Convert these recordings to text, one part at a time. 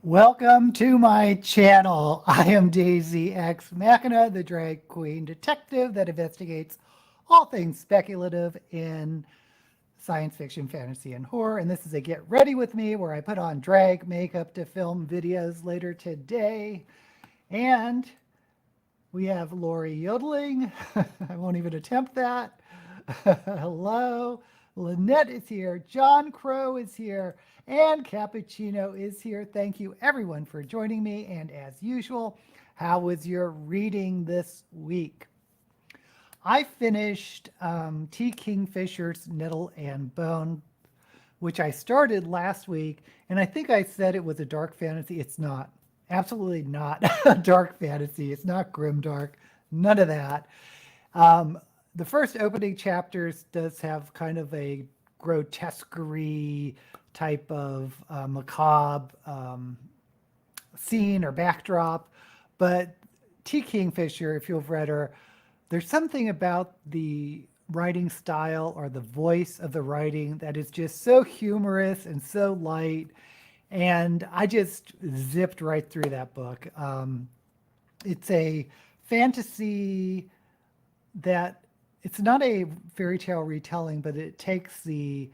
Welcome to my channel. I am Daisy X Machina, the drag queen detective that investigates all things speculative in science fiction, fantasy, and horror. And this is a Get Ready With Me where I put on drag makeup to film videos later today. And we have Lori yodeling. I won't even attempt that. Hello. Lynette is here. John Crow is here. And Cappuccino is here. Thank you, everyone, for joining me. And as usual, how was your reading this week? I finished T. Kingfisher's Nettle and Bone, which I started last week. And I think I said it was a dark fantasy. It's not. Absolutely not a dark fantasy. It's not grimdark. None of that. The first opening chapters does have kind of a grotesquerie type of macabre scene or backdrop, but T. Kingfisher, if you've read her, there's something about the writing style or the voice of the writing that is just so humorous and so light, and I just zipped right through that book. It's a fantasy that it's not a fairy tale retelling, but it takes the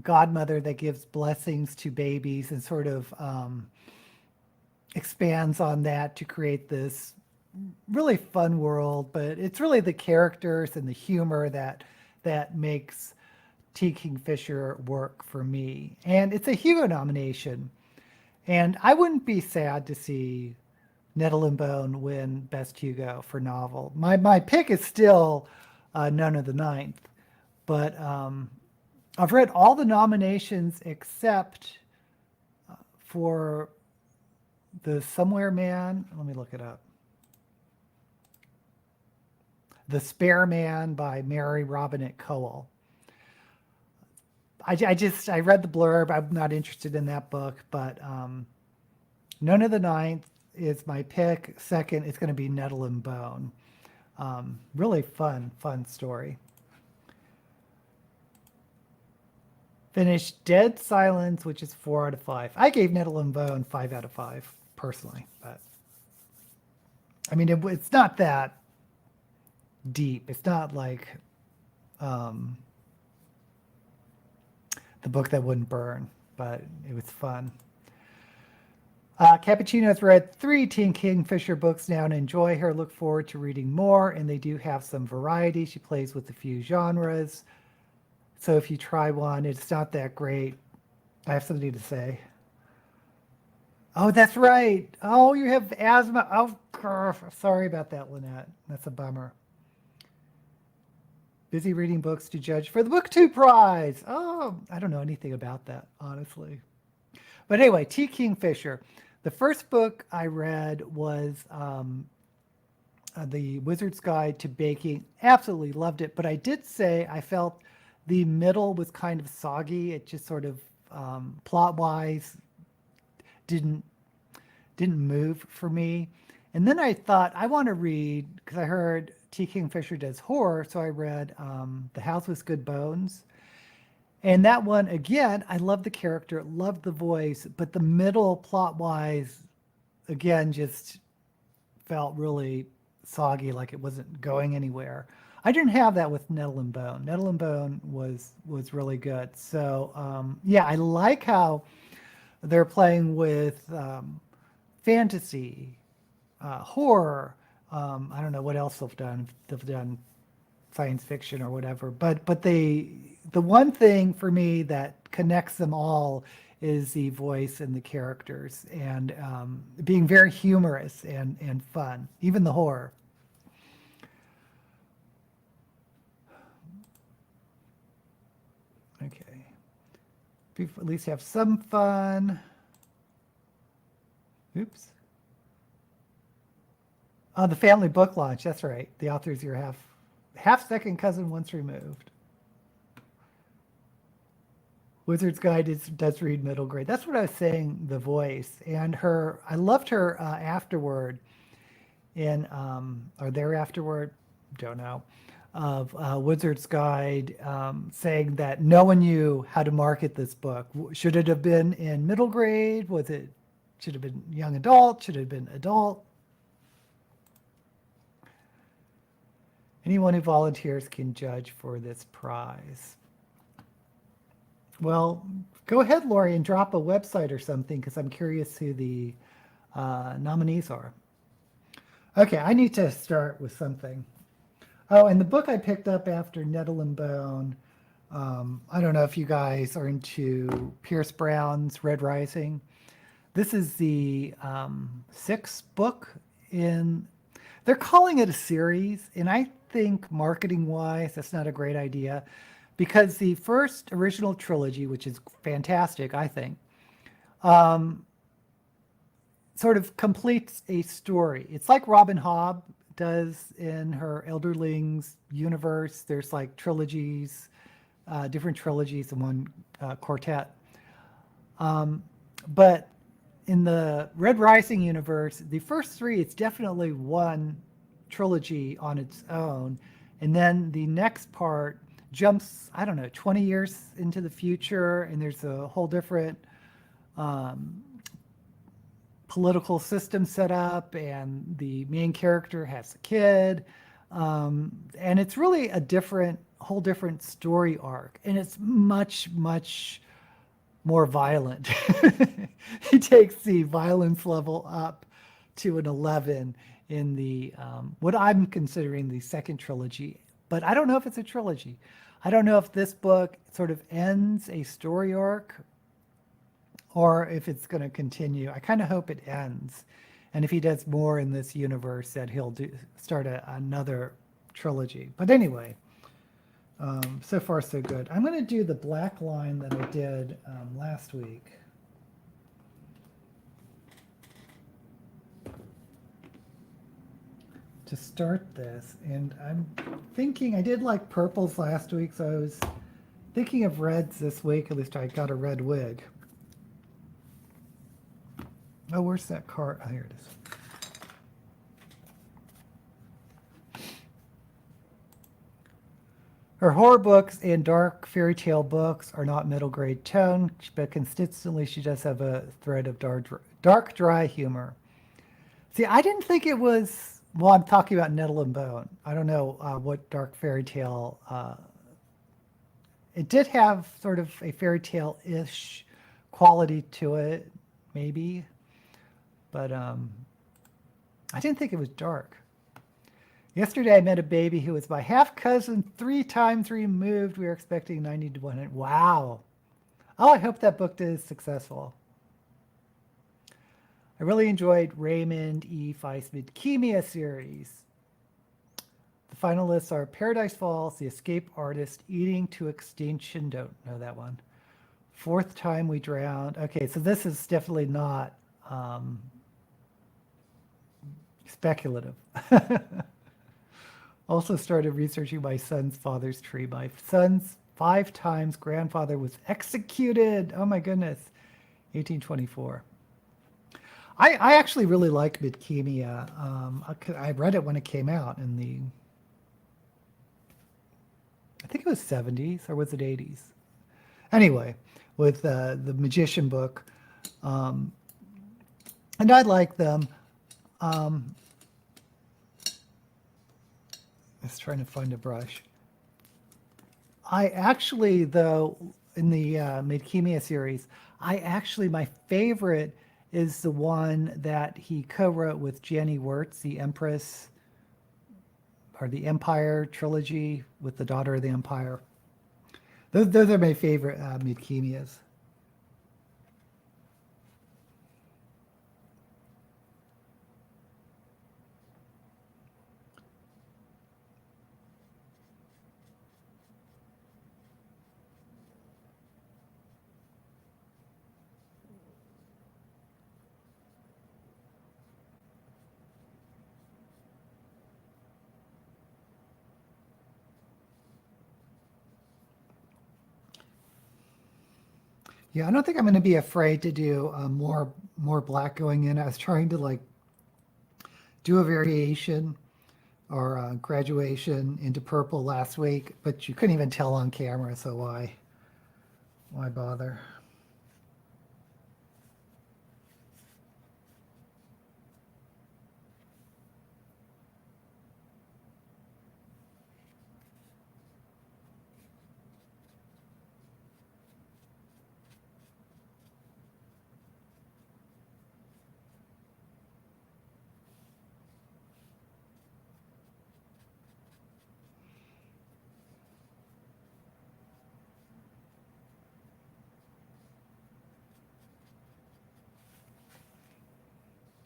godmother that gives blessings to babies and sort of expands on that to create this really fun world. But it's really the characters and the humor that makes T. Kingfisher work for me. And it's a Hugo nomination. And I wouldn't be sad to see Nettle and Bone win Best Hugo for novel. My pick is still None of the Ninth, but I've read all the nominations except for The Somewhere Man. Let me look it up. The Spare Man by Mary Robinette Kowal. I read the blurb. I'm not interested in that book, but None of the Ninth is my pick. Second, it's going to be Nettle and Bone. Really fun story. Finished Dead Silence, which is 4 out of 5. I gave Nettle and Bone 5 out of 5 personally, but I mean it's not that deep. It's not like the book that wouldn't burn, but it was fun. Cappuccino's read 3 Teen Kingfisher books now and enjoy her. Look forward to reading more, and they do have some variety. She plays with a few genres. So if you try one, it's not that great. I have something to say. Oh, that's right. Oh, you have asthma. Oh, sorry about that, Lynette. That's a bummer. Busy reading books to judge for the BookTube prize. Oh, I don't know anything about that, honestly. But anyway, T. Kingfisher. The first book I read was The Wizard's Guide to Baking. Absolutely loved it. But I did say I felt the middle was kind of soggy. It just sort of plot-wise didn't move for me. And then I thought I want to read, because I heard T. Kingfisher does horror, so I read The House with Good Bones. And that one, again, I love the character, loved the voice, but the middle plot-wise, again, just felt really soggy, like it wasn't going anywhere. I didn't have that with Nettle and Bone. Nettle and Bone was really good. So, yeah, I like how they're playing with fantasy, horror. I don't know what else they've done. They've done science fiction or whatever, but the one thing for me that connects them all is the voice and the characters, and being very humorous and fun, even the horror. Okay, at least have some fun. Oops. Oh, the family book launch. That's right. The author's your half second cousin once removed. Wizard's Guide does read middle grade. That's what I was saying, the voice. And her, I loved her afterword in, or their afterword, don't know, of Wizard's Guide saying that no one knew how to market this book. Should it have been in middle grade? Was it Should have been young adult, should have been adult. Anyone who volunteers can judge for this prize. Well, go ahead, Lori, and drop a website or something, because I'm curious who the nominees are. Okay, I need to start with something. Oh, and the book I picked up after Nettle and Bone, I don't know if you guys are into Pierce Brown's Red Rising. This is the sixth book in, they're calling it a series, and I think marketing-wise, that's not a great idea, because the first original trilogy, which is fantastic, I think, sort of completes a story. It's like Robin Hobb does in her Elderlings universe. There's like trilogies, different trilogies in one quartet. But in the Red Rising universe, the first three, it's definitely one trilogy on its own. And then the next part jumps, I don't know, 20 years into the future, and there's a whole different political system set up, and the main character has a kid. And it's really a whole different story arc. And it's much, much more violent. He takes the violence level up to an 11 in the what I'm considering the second trilogy. But I don't know if it's a trilogy. I don't know if this book sort of ends a story arc or if it's going to continue. I kind of hope it ends. And if he does more in this universe, that he'll start another trilogy. But anyway, so far so good. I'm going to do the black line that I did last week. To start this, and I'm thinking, I did like purples last week, so I was thinking of reds this week. At least I got a red wig. Oh, where's that card? Oh, here it is. Her horror books and dark fairy tale books are not middle grade tone, but consistently she does have a thread of dark dry humor. See, I didn't think it was, well, I'm talking about Nettle and Bone. I don't know what dark fairy tale. It did have sort of a fairy tale-ish quality to it, maybe. But I didn't think it was dark. Yesterday I met a baby who was my half cousin 3 times removed. We were expecting 90 to 100. Wow. Oh, I hope that book is successful. I really enjoyed Raymond E. Feist's Midkemia series. The finalists are Paradise Falls, The Escape Artist, Eating to Extinction. Don't know that one. Fourth Time We Drowned. Okay, so this is definitely not speculative. Also started researching my son's father's tree. My son's 5 times grandfather was executed. Oh my goodness. 1824. I actually really like Midkemia. I read it when it came out in the, I think it was 70s, or was it 80s? Anyway, with the Magician book. And I like them. Just trying to find a brush. I actually, though, in the Midkemia series, my favorite is the one that he co-wrote with Jenny Wirtz, the Empress, or the Empire trilogy with the Daughter of the Empire. Those are my favorite Midkemias. Yeah, I don't think I'm going to be afraid to do more black going in. I was trying to like do a variation or graduation into purple last week, but you couldn't even tell on camera, so why bother?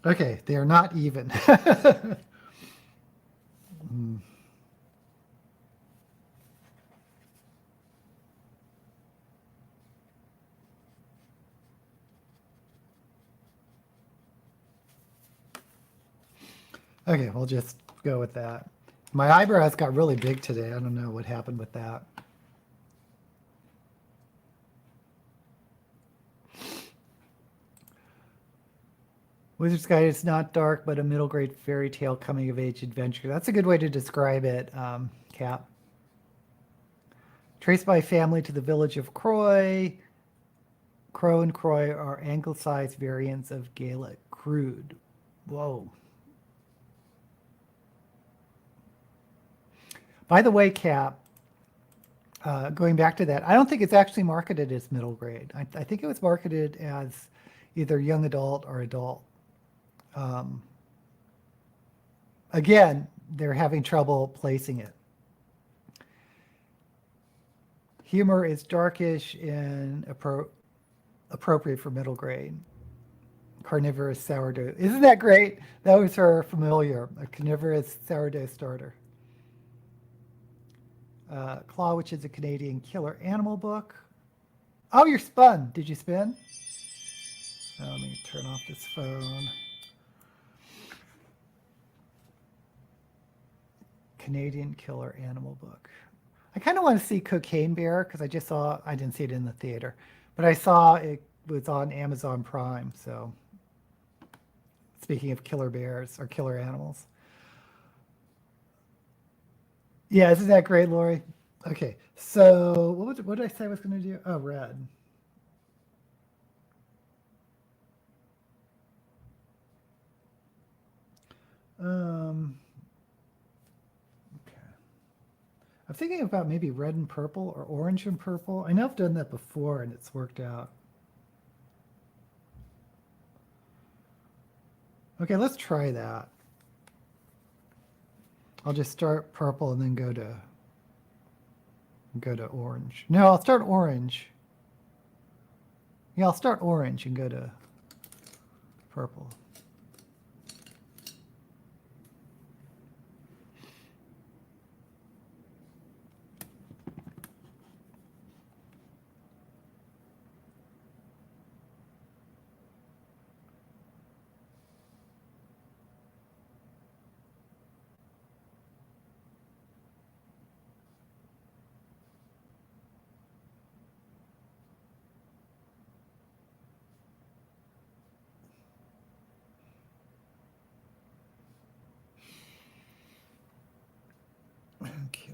Okay, they are not even. Hmm. Okay, we'll just go with that. My eyebrows got really big today. I don't know what happened with that. Wizard's Guide is not dark, but a middle grade fairy tale coming of age adventure. That's a good way to describe it, Cap. Traced by family to the village of Croy. Crow and Croy are anglicized variants of Gaelic crude. Whoa. By the way, Cap, going back to that, I don't think it's actually marketed as middle grade. I think it was marketed as either young adult or adult. Um, again, they're having trouble placing it. Humor is darkish and appropriate for middle grade. Carnivorous sourdough. Isn't that great? That was her familiar, a carnivorous sourdough starter. Claw, which is a Canadian killer animal book. Oh, you're spun. Did you spin? Oh, let me turn off this phone. Canadian killer animal book. I kind of want to see Cocaine Bear because I didn't see it in the theater, but I saw it was on Amazon Prime. So, speaking of killer bears or killer animals. Yeah, isn't that great, Lori? Okay, so what did I say I was going to do? Oh, red. Um, okay. I'm thinking about maybe red and purple or orange and purple. I know I've done that before and it's worked out. Okay, let's try that. I'll just start purple and then go to orange. No, I'll start orange. Yeah, I'll start orange and go to purple. Okay.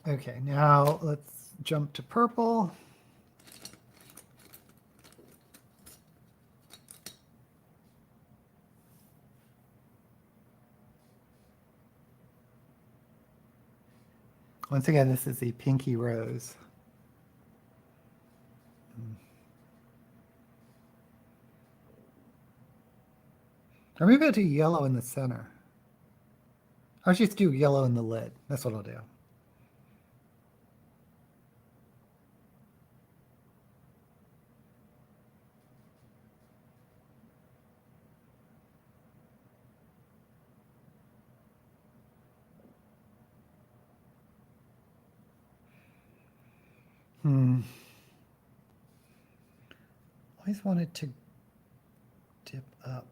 Okay, now let's jump to purple. Once again, this is the Pinky Rose. Or maybe I'll do yellow in the center. I'll just do yellow in the lid. That's what I'll do. Always wanted to dip up.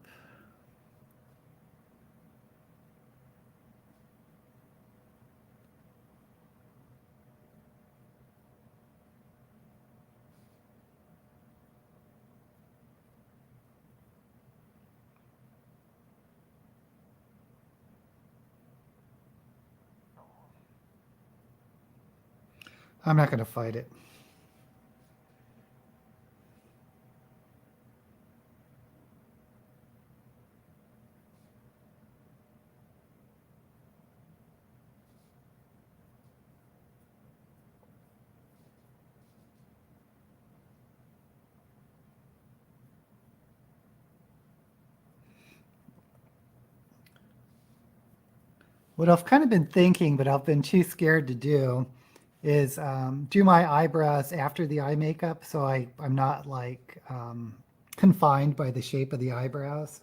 I'm not going to fight it. What I've kind of been thinking, but I've been too scared to do, is do my eyebrows after the eye makeup, so I'm not like confined by the shape of the eyebrows.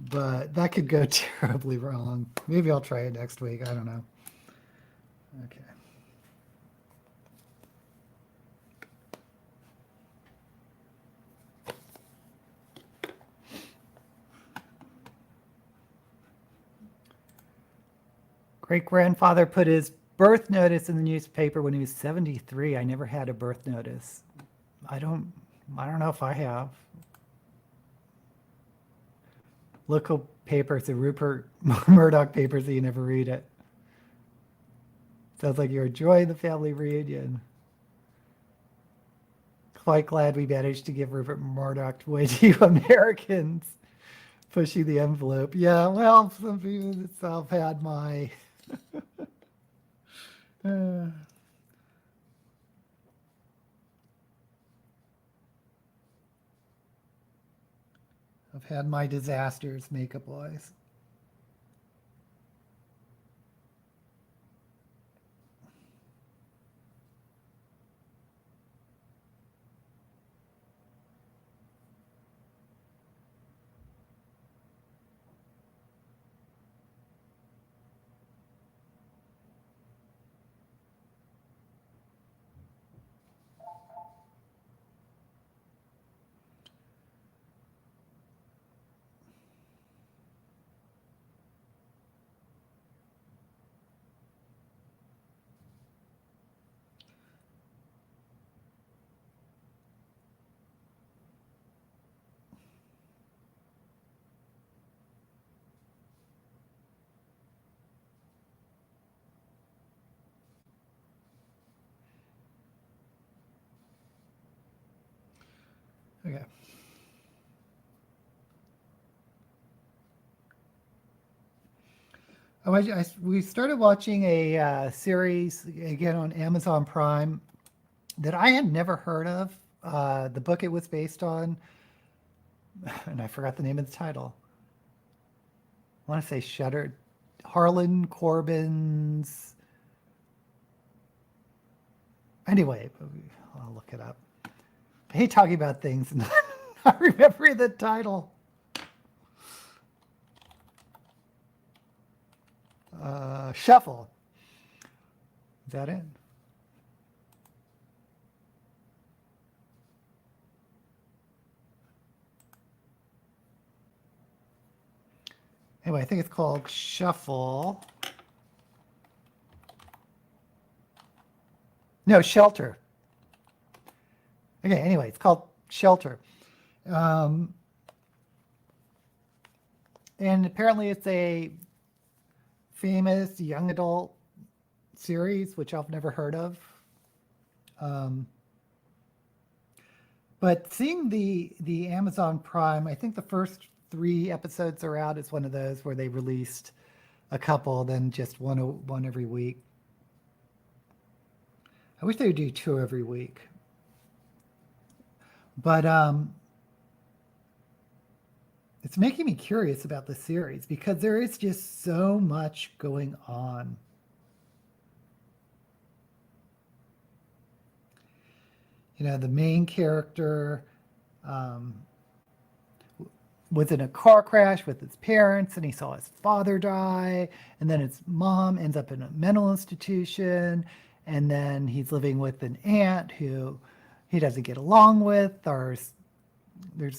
But that could go terribly wrong. Maybe I'll try it next week. I don't know. Okay. Great-grandfather put his birth notice in the newspaper when he was 73. I never had a birth notice. I don't know if I have. Local papers, the Rupert Murdoch papers, that you never read it. Sounds like you're enjoying the family reunion. Quite glad we managed to give Rupert Murdoch away to you Americans. Pushing the envelope. Yeah, well, some people have had my... I've had my disasters, makeup wise. Okay. We started watching a series again on Amazon Prime that I had never heard of. The book it was based on, and I forgot the name of the title. I want to say Shuttered. Harlan Corbin's. Anyway, I'll look it up. I hate talking about things and not remembering the title. Shuffle. Is that it? Anyway, I think it's called Shuffle. No, Shelter. Okay, anyway, it's called Shelter. And apparently it's a famous young adult series, which I've never heard of. But seeing the Amazon Prime, I think the first 3 episodes are out. It's one of those where they released a couple, then just one every week. I wish they would do 2 every week. But it's making me curious about the series because there is just so much going on. You know, the main character was in a car crash with his parents, and he saw his father die, and then his mom ends up in a mental institution, and then he's living with an aunt who he doesn't get along with. There's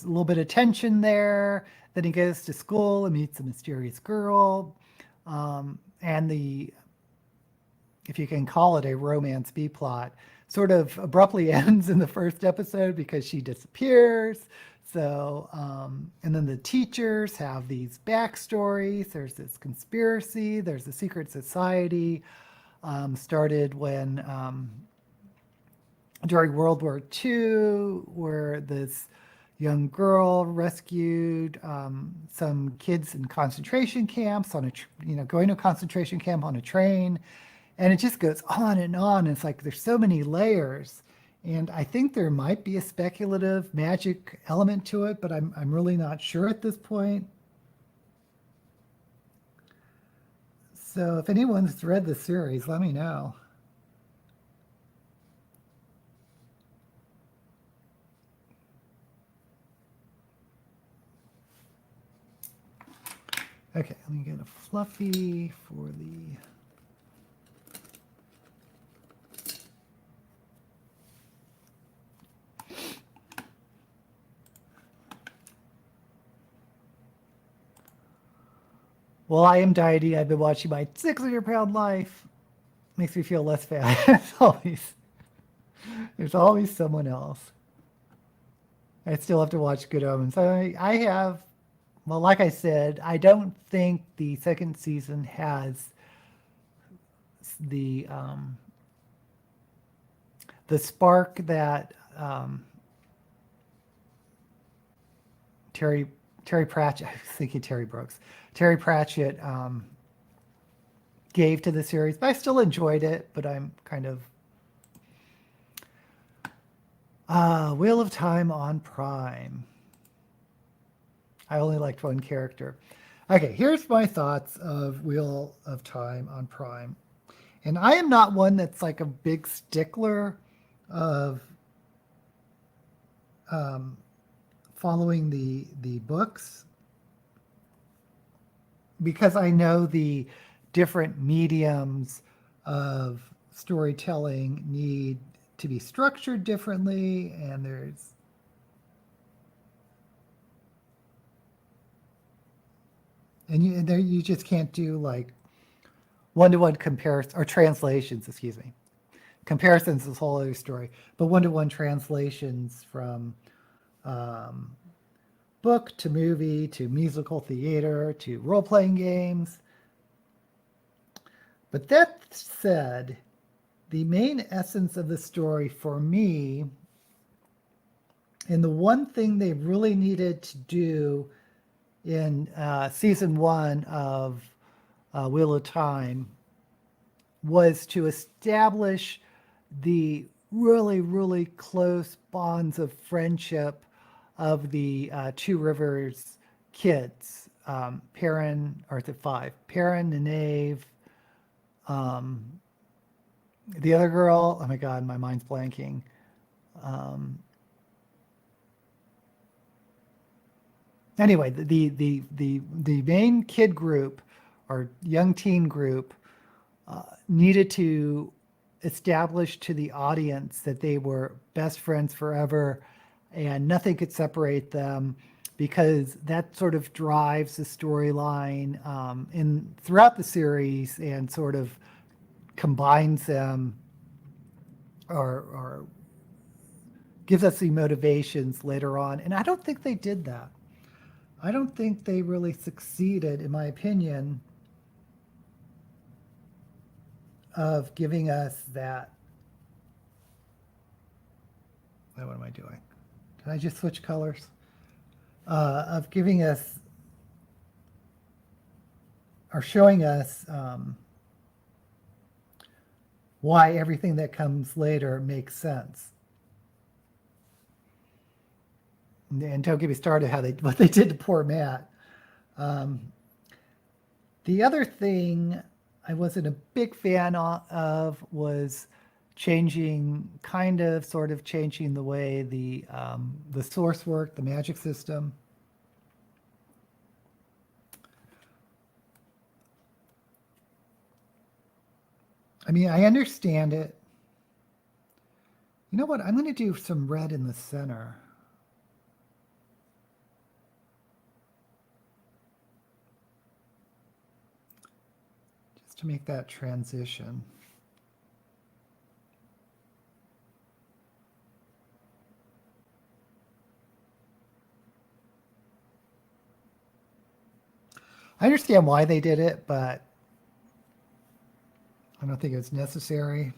a little bit of tension there. Then he goes to school and meets a mysterious girl, and if you can call it a romance B plot, sort of abruptly ends in the first episode because she disappears. So, and then the teachers have these backstories. There's this conspiracy. There's a secret society started when during World War II, where this young girl rescued some kids in concentration camps going to a concentration camp on a train. And it just goes on and on. It's like there's so many layers. And I think there might be a speculative magic element to it, but I'm really not sure at this point. So if anyone's read the series, let me know. Okay, let me get a fluffy for the... Well, I am dieting. I've been watching my 600-pound life. Makes me feel less fat. There's always someone else. I still have to watch Good Omens. I have, well, like I said, I don't think the second season has the spark that Terry Pratchett, I was thinking Terry Brooks, Terry Pratchett gave to the series, but I still enjoyed it, but I'm kind of Wheel of Time on Prime. I only liked one character. Okay, here's my thoughts of Wheel of Time on Prime. And I am not one that's like a big stickler of following the books, because I know the different mediums of storytelling need to be structured differently, and you just can't do like one-to-one comparison or translations, excuse me. Comparisons is a whole other story, but one-to-one translations from book to movie to musical theater to role-playing games. But that said, the main essence of the story for me, and the one thing they really needed to do in season 1 of Wheel of Time, was to establish the really, really close bonds of friendship of the Two Rivers kids, Perrin, or is it 5? Perrin, Nynaeve, the other girl, oh my God, my mind's blanking. Anyway, the main kid group or young teen group needed to establish to the audience that they were best friends forever and nothing could separate them, because that sort of drives the storyline throughout the series and sort of combines them or gives us the motivations later on. And I don't think they did that. I don't think they really succeeded, in my opinion, of giving us that. What am I doing? Can I just switch colors? Of giving us or showing us why everything that comes later makes sense. And don't get me started what they did to poor Matt. The other thing I wasn't a big fan of was sort of changing the way the source worked, the magic system. I mean, I understand it. You know what? I'm going to do some red in the center. Just to make that transition. I understand why they did it, but I don't think it's necessary.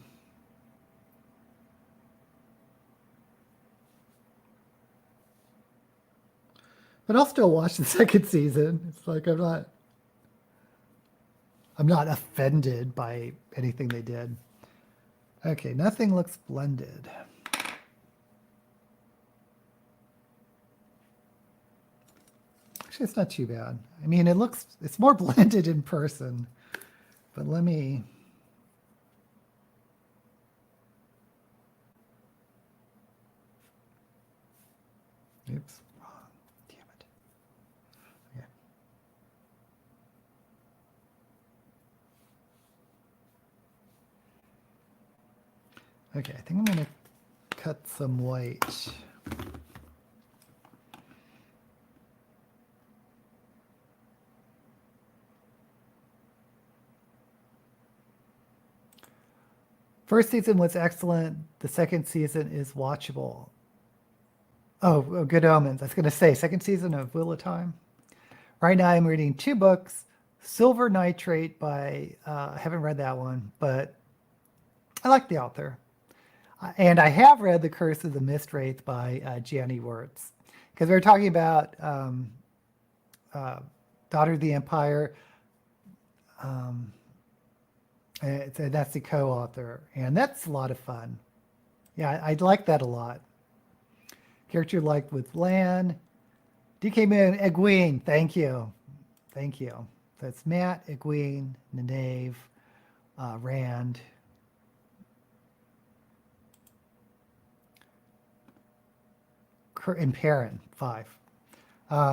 But I'll still watch the second season. It's like I'm not offended by anything they did. Okay, nothing looks blended. Actually, it's not too bad. I mean, it's more blended in person, But let me... Oops, wrong. Damn it. Okay, I think I'm going to cut some white. First season was excellent. The second season is watchable. Oh, Good Omens. I was going to say, second season of Wheel of Time. Right now I'm reading 2 books. Silver Nitrate by, I haven't read that one, but I like the author. And I have read The Curse of the Mist Wraith by Gianni Wirtz. Because we were talking about Daughter of the Empire. That's the co-author, and that's a lot of fun. Yeah, I like that a lot. Character liked with Lan. DK Moon, Egwene, thank you. Thank you. That's Matt, Egwene, Nynaeve, Rand. And Perrin, 5.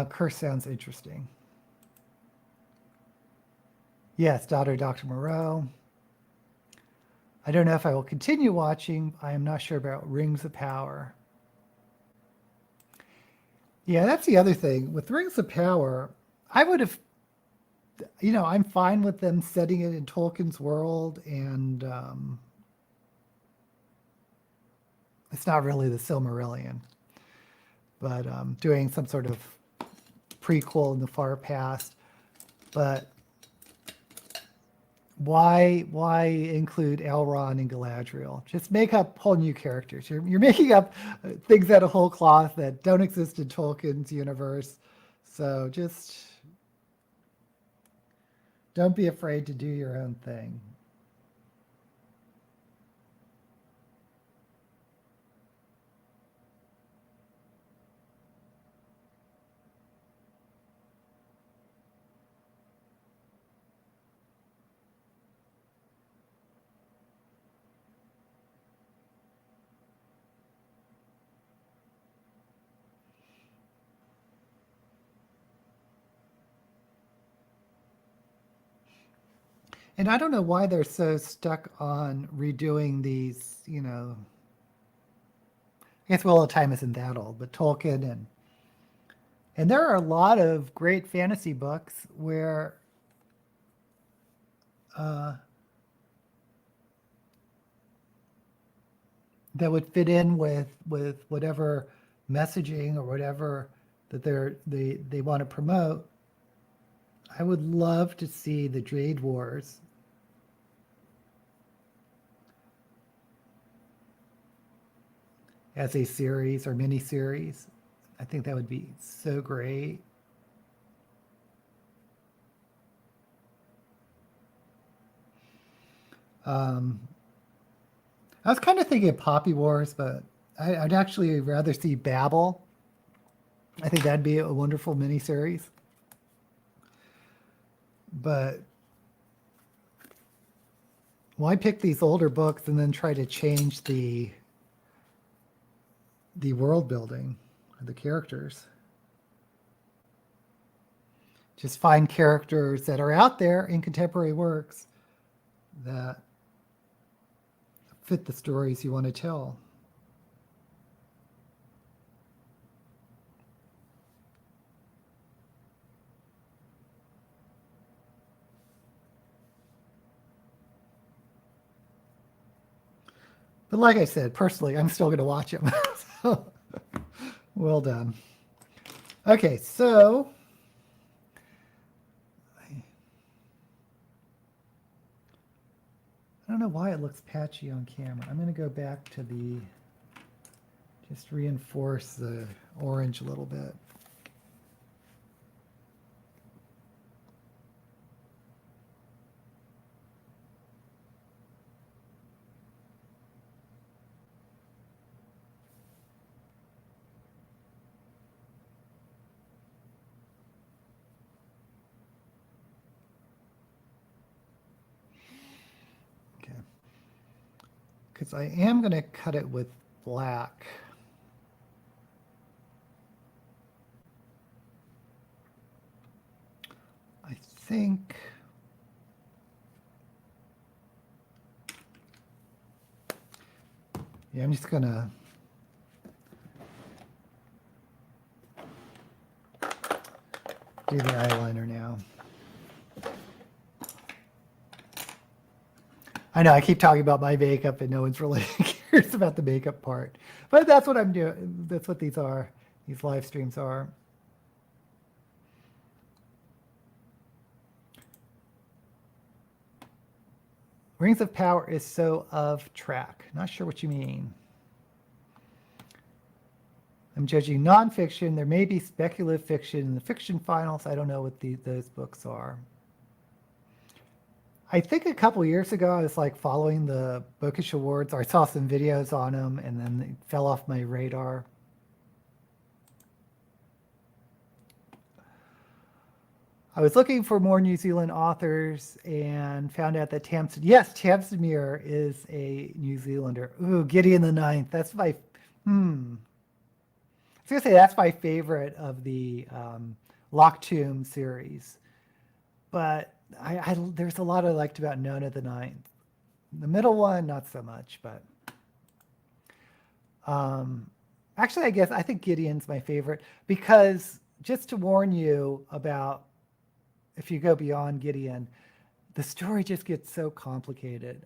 Curse sounds interesting. Yes, daughter Dr. Moreau. I don't know if I will continue watching. I am not sure about Rings of Power. Yeah, that's the other thing. With Rings of Power, I would have, I'm fine with them setting it in Tolkien's world, and it's not really the Silmarillion, but doing some sort of prequel in the far past. But why include Elrond and Galadriel? Just make up whole new characters. You're making up things out of whole cloth that don't exist in Tolkien's universe. So just don't be afraid to do your own thing. And I don't know why they're so stuck on redoing these, I guess Wheel of Time isn't that old, but Tolkien and there are a lot of great fantasy books where that would fit in with whatever messaging or whatever that they want to promote. I would love to see the Jade Wars as a series or mini-series. I think that would be so great. I was kind of thinking of Poppy Wars, but I'd actually rather see Babel. I think that'd be a wonderful miniseries. But why pick these older books and then try to change the world building or the characters? Just find characters that are out there in contemporary works that fit the stories you want to tell. But like I said, personally, I'm still going to watch them. So, well done. Okay, so I don't know why it looks patchy on camera. I'm going to go back to just reinforce the orange a little bit. because I am going to cut it with black. I think yeah, I'm just gonna do the eyeliner now. I know I keep talking about my makeup and no one's really curious about the makeup part, but that's what I'm doing. That's what these are. These live streams are. Rings of Power is so of track. Not sure what you mean. I'm judging nonfiction. There may be speculative fiction in the fiction finals. I don't know what those books are. I think a couple years ago, I was like following the Bookish Awards, or I saw some videos on them, and then they fell off my radar. I was looking for more New Zealand authors and found out that Tamsin Muir is a New Zealander. Ooh, Gideon the Ninth. That's my, I was gonna say that's my favorite of the Loch Tomb series. But there's a lot I liked about Nona the Ninth. The middle one, not so much, but actually, I think Gideon's my favorite because just to warn you about if you go beyond Gideon, the story just gets so complicated.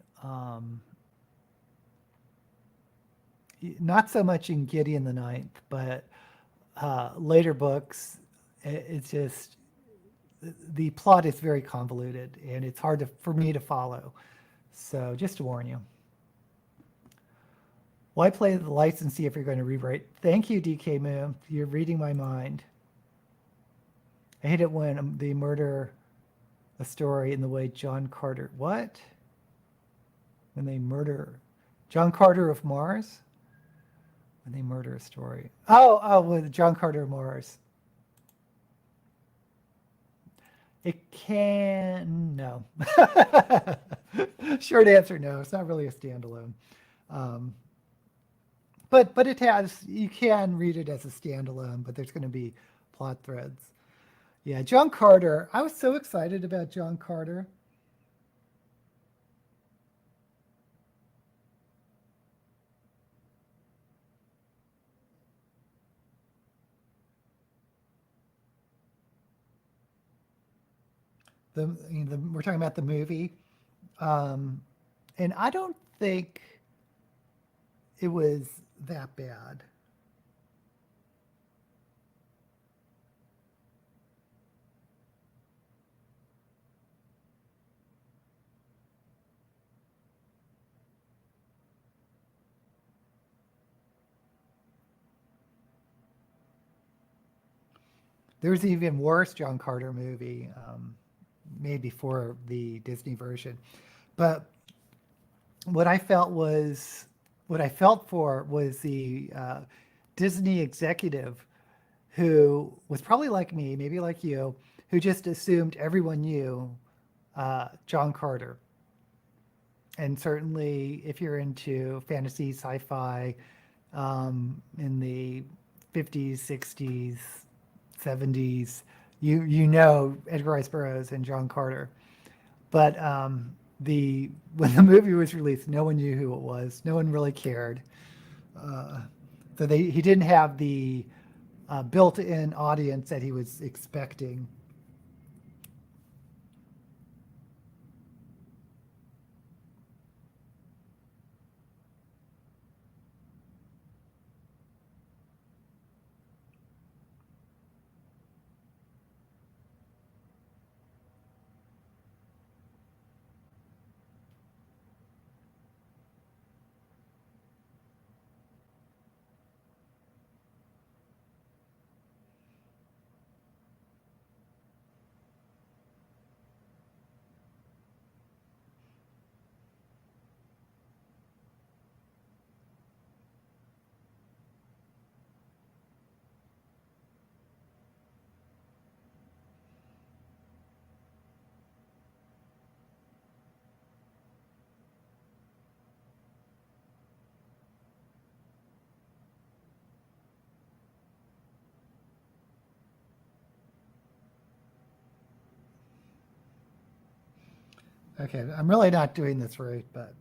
Not so much in Gideon the Ninth, but later books, it's just the plot is very convoluted and it's hard for me to follow. So just to warn you. Why play the lights and see if you're going to rewrite? Thank you, DK Moon. You're reading my mind. I hate it when they murder a story in the way John Carter. What? When they murder John Carter of Mars? When they murder a story. Oh, with John Carter of Mars. It can, no. Short answer, no. It's not really a standalone. But it has, you can read it as a standalone, but there's going to be plot threads. Yeah, John Carter. I was so excited about John Carter. We're talking about the movie. And I don't think it was that bad. There's an even worse John Carter movie, made before the Disney version. But what I felt for was the Disney executive who was probably like me, maybe like you, who just assumed everyone knew John Carter. And certainly if you're into fantasy, sci-fi, in the 50s, 60s, 70s, you know Edgar Rice Burroughs and John Carter. But when the movie was released, no one knew who it was. No one really cared. So he didn't have the built-in audience that he was expecting. Okay, I'm really not doing this right, but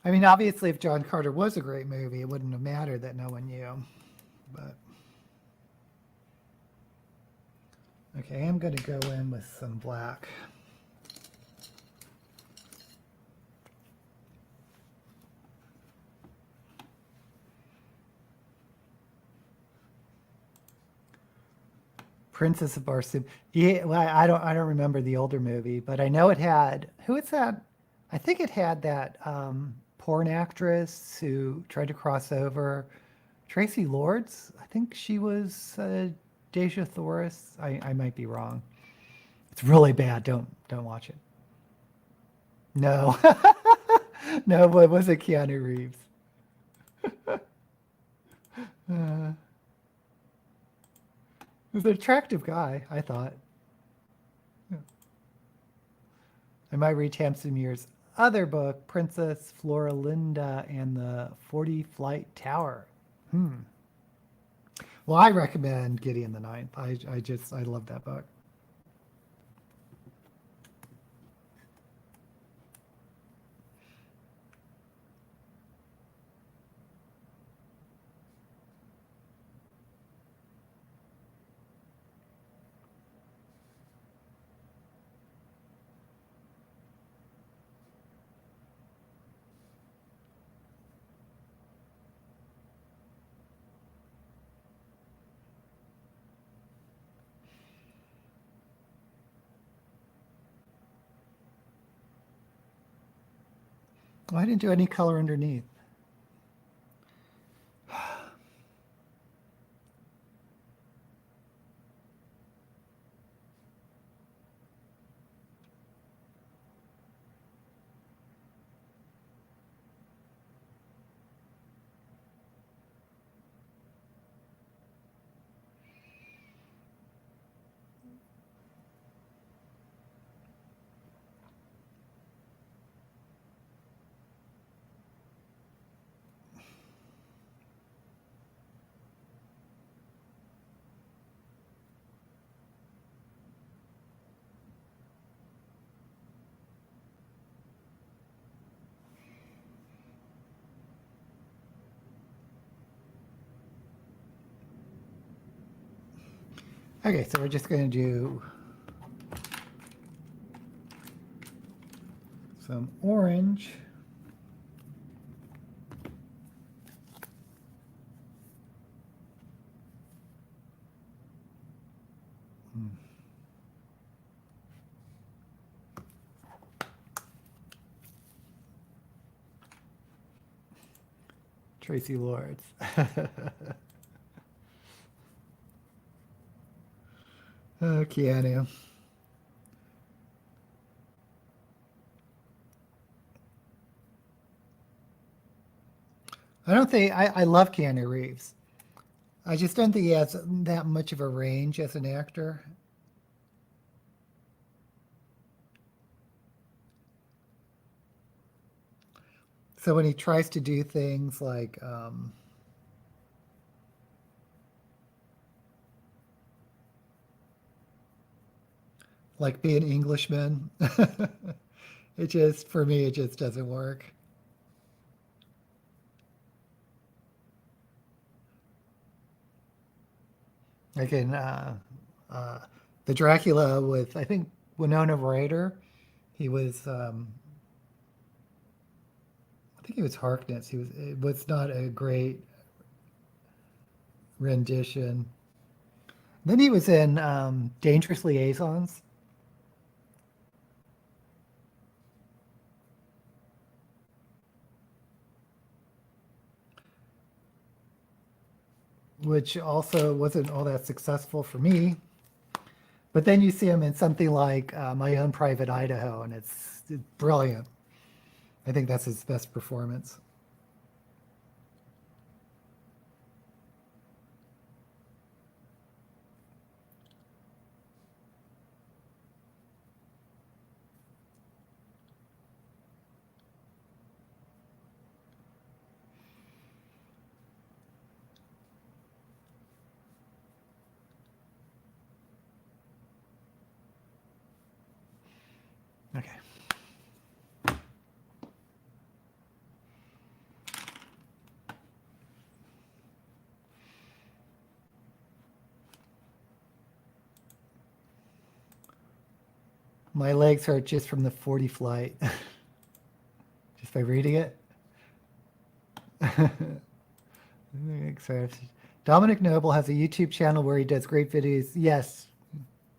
I mean, obviously, if John Carter was a great movie, it wouldn't have mattered that no one knew. But okay, I'm going to go in with some black. Princess of Barsoom. Yeah, well, I don't remember the older movie, but I know it had who is that? I think it had that porn actress who tried to cross over. Tracy Lords. I think she was Deja Thoris. I might be wrong. It's really bad. Don't watch it. No, no, but was it Keanu Reeves? Uh, he was an attractive guy, I thought. Yeah. I might read Tamsin Muir's other book, Princess Floralinda and the 40 Flight Tower. Well, I recommend Gideon the Ninth. I love that book. Well, I didn't do any color underneath. Okay, so we're just going to do some orange. Tracy Lords. Oh, Keanu. I don't think I love Keanu Reeves. I just don't think he has that much of a range as an actor. So when he tries to do things like be an Englishman, it just for me it just doesn't work. Like in the Dracula with I think Winona Ryder, he was I think he was Harkness. He was it was not a great rendition. Then he was in Dangerous Liaisons. which also wasn't all that successful for me. But then you see him in something like My Own Private Idaho, and it's brilliant. I think that's his best performance. Okay. My legs hurt just from the 40 flight. Just by reading it. Dominic Noble has a YouTube channel where he does great videos. Yes.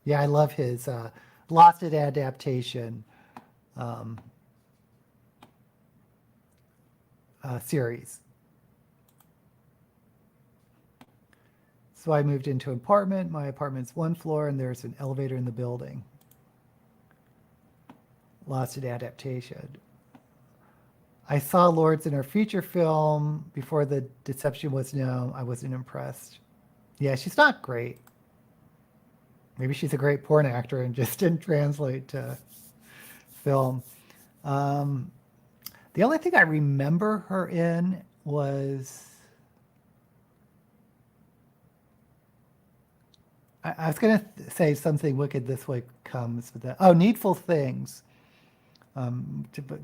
Yeah, I love his Lost in Adaptation series. So I moved into an apartment. My apartment's 1 floor, and there's an elevator in the building. Lost in Adaptation. I saw Lords in her feature film before the deception was known. I wasn't impressed. Yeah, she's not great. Maybe she's a great porn actor and just didn't translate to film. The only thing I remember her in was... I was going to say Something Wicked This Way Comes. But Needful Things.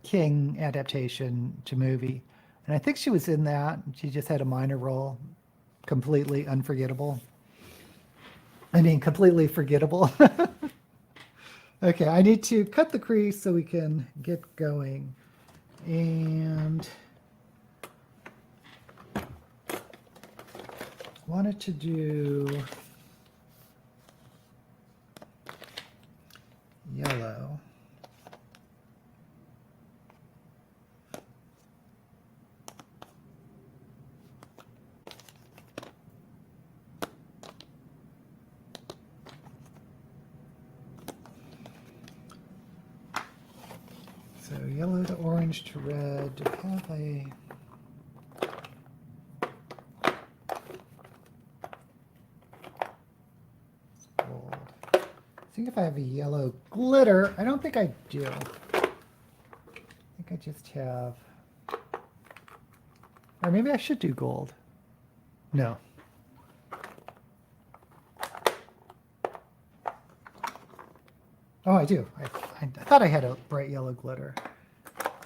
King adaptation to movie. And I think she was in that. She just had a minor role. Completely unforgettable. I mean, completely forgettable. Okay, I need to cut the crease so we can get going. And wanted to do yellow. So yellow to orange to red. Do I have a... gold. See if I have a yellow glitter. I don't think I do. I think I just have... Or maybe I should do gold. No. Oh, I do. I thought I had a bright yellow glitter.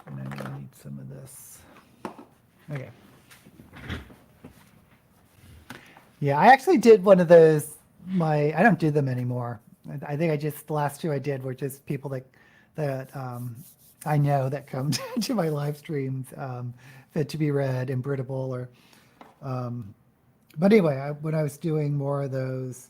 And I'm going to need some of this. Okay. Yeah, I actually did one of those. I don't do them anymore. I think the last two I did were just people that I know that come to my live streams, Fit to be Read, Imbrittable, or. But anyway, when I was doing more of those.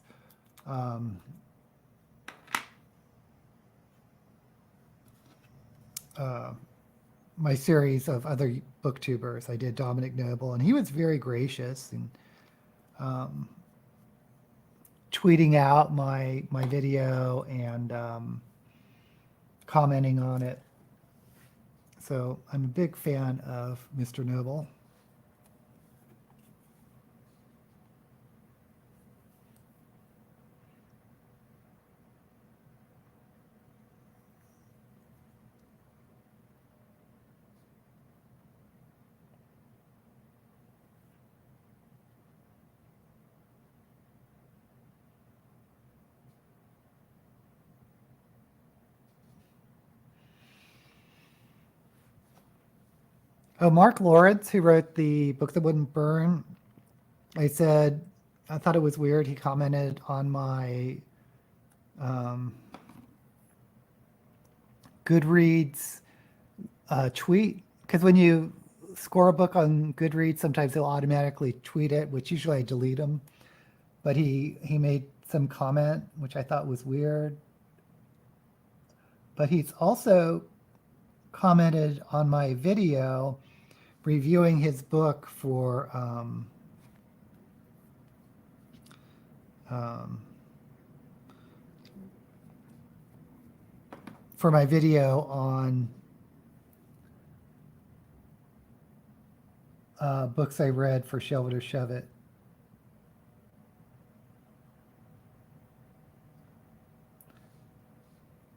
My series of other booktubers. I did Dominic Noble, and he was very gracious and tweeting out my video and commenting on it. So I'm a big fan of Mr. Noble. Oh, Mark Lawrence, who wrote the book that wouldn't burn. I thought it was weird. He commented on my Goodreads tweet, because when you score a book on Goodreads, sometimes they'll automatically tweet it, which usually I delete them. But he made some comment, which I thought was weird. But he's also commented on my video reviewing his book for for my video on books I read for Shove It or Shove It.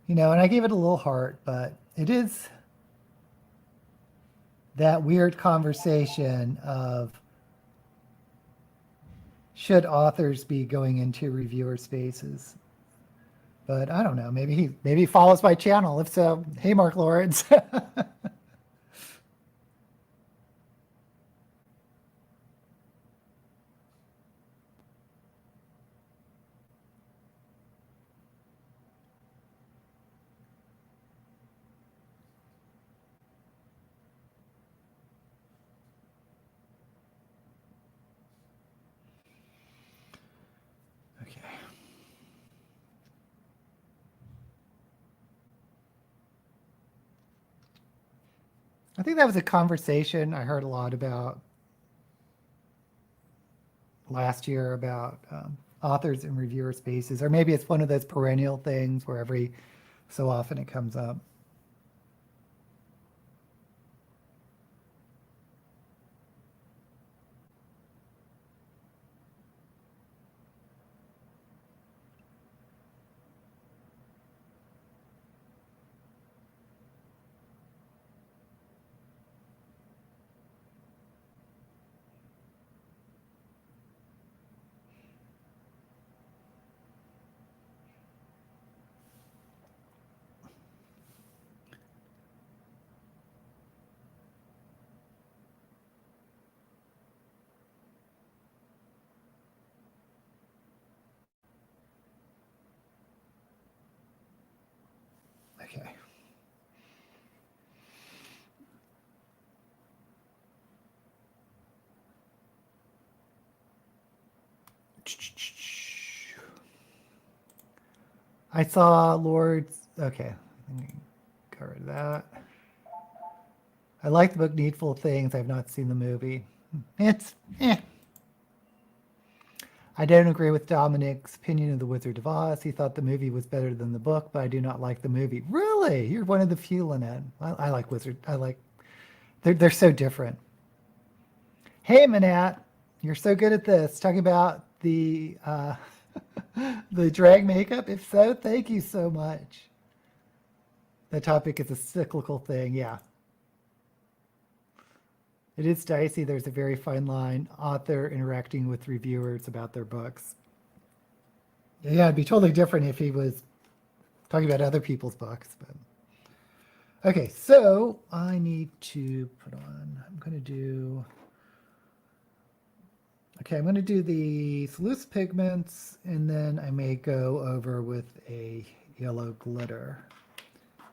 You know, and I gave it a little heart, but it is that weird conversation of should authors be going into reviewer spaces? But I don't know. Maybe he follows my channel. If so, hey, Mark Lawrence. Okay. I think that was a conversation I heard a lot about last year about authors and reviewer spaces, or maybe it's one of those perennial things where every so often it comes up. Okay. I saw Lord's. Okay, let me cover that. I like the book Needful Things. I've not seen the movie. It's I don't agree with Dominic's opinion of The Wizard of Oz. He thought the movie was better than the book, but I do not like the movie. Really? You're one of the few, Lynette. I like Wizard. I like. They're so different. Hey, Manat, you're so good at this. Talking about the the drag makeup. If so, thank you so much. The topic is a cyclical thing. Yeah. It is dicey. There's a very fine line. Author interacting with reviewers about their books. Yeah, it'd be totally different if he was talking about other people's books. But okay, so I need to put on. I'm going to do. Okay, I'm going to do the loose pigments, and then I may go over with a yellow glitter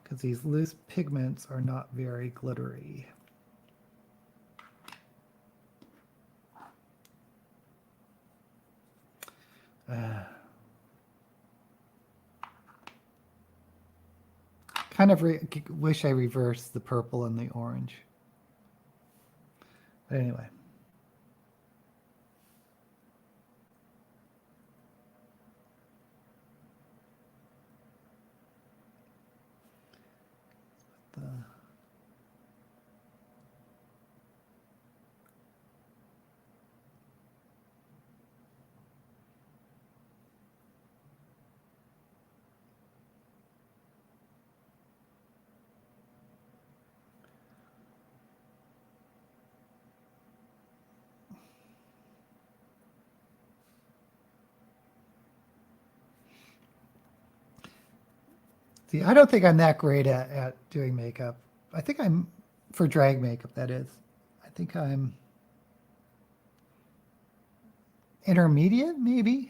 because these loose pigments are not very glittery. Kind of wish I reversed the purple and the orange. But anyway. See, I don't think I'm that great at doing makeup. I think I'm, for drag makeup, that is. I think I'm intermediate, maybe.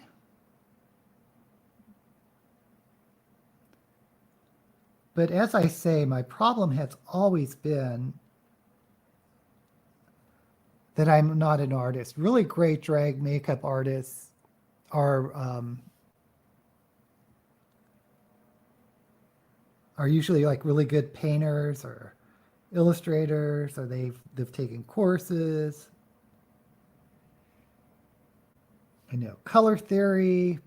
But as I say, my problem has always been that I'm not an artist. Really great drag makeup artists are usually like really good painters or illustrators, or they've taken courses. I know color theory.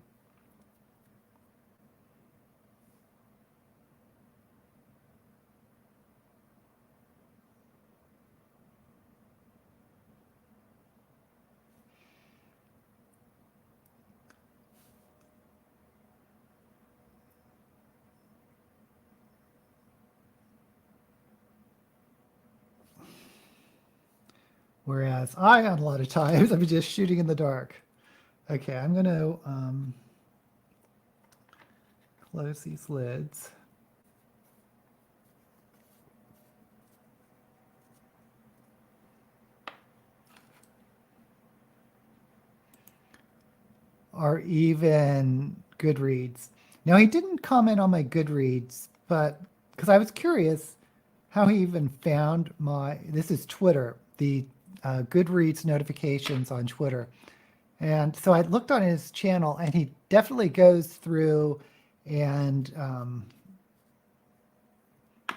Whereas I, on a lot of times, I'm just shooting in the dark. Okay, I'm going to close these lids. Or even Goodreads. Now, he didn't comment on my Goodreads, but because I was curious how he even found my, this is Twitter, the Goodreads notifications on Twitter. And so I looked on his channel, and he definitely goes through and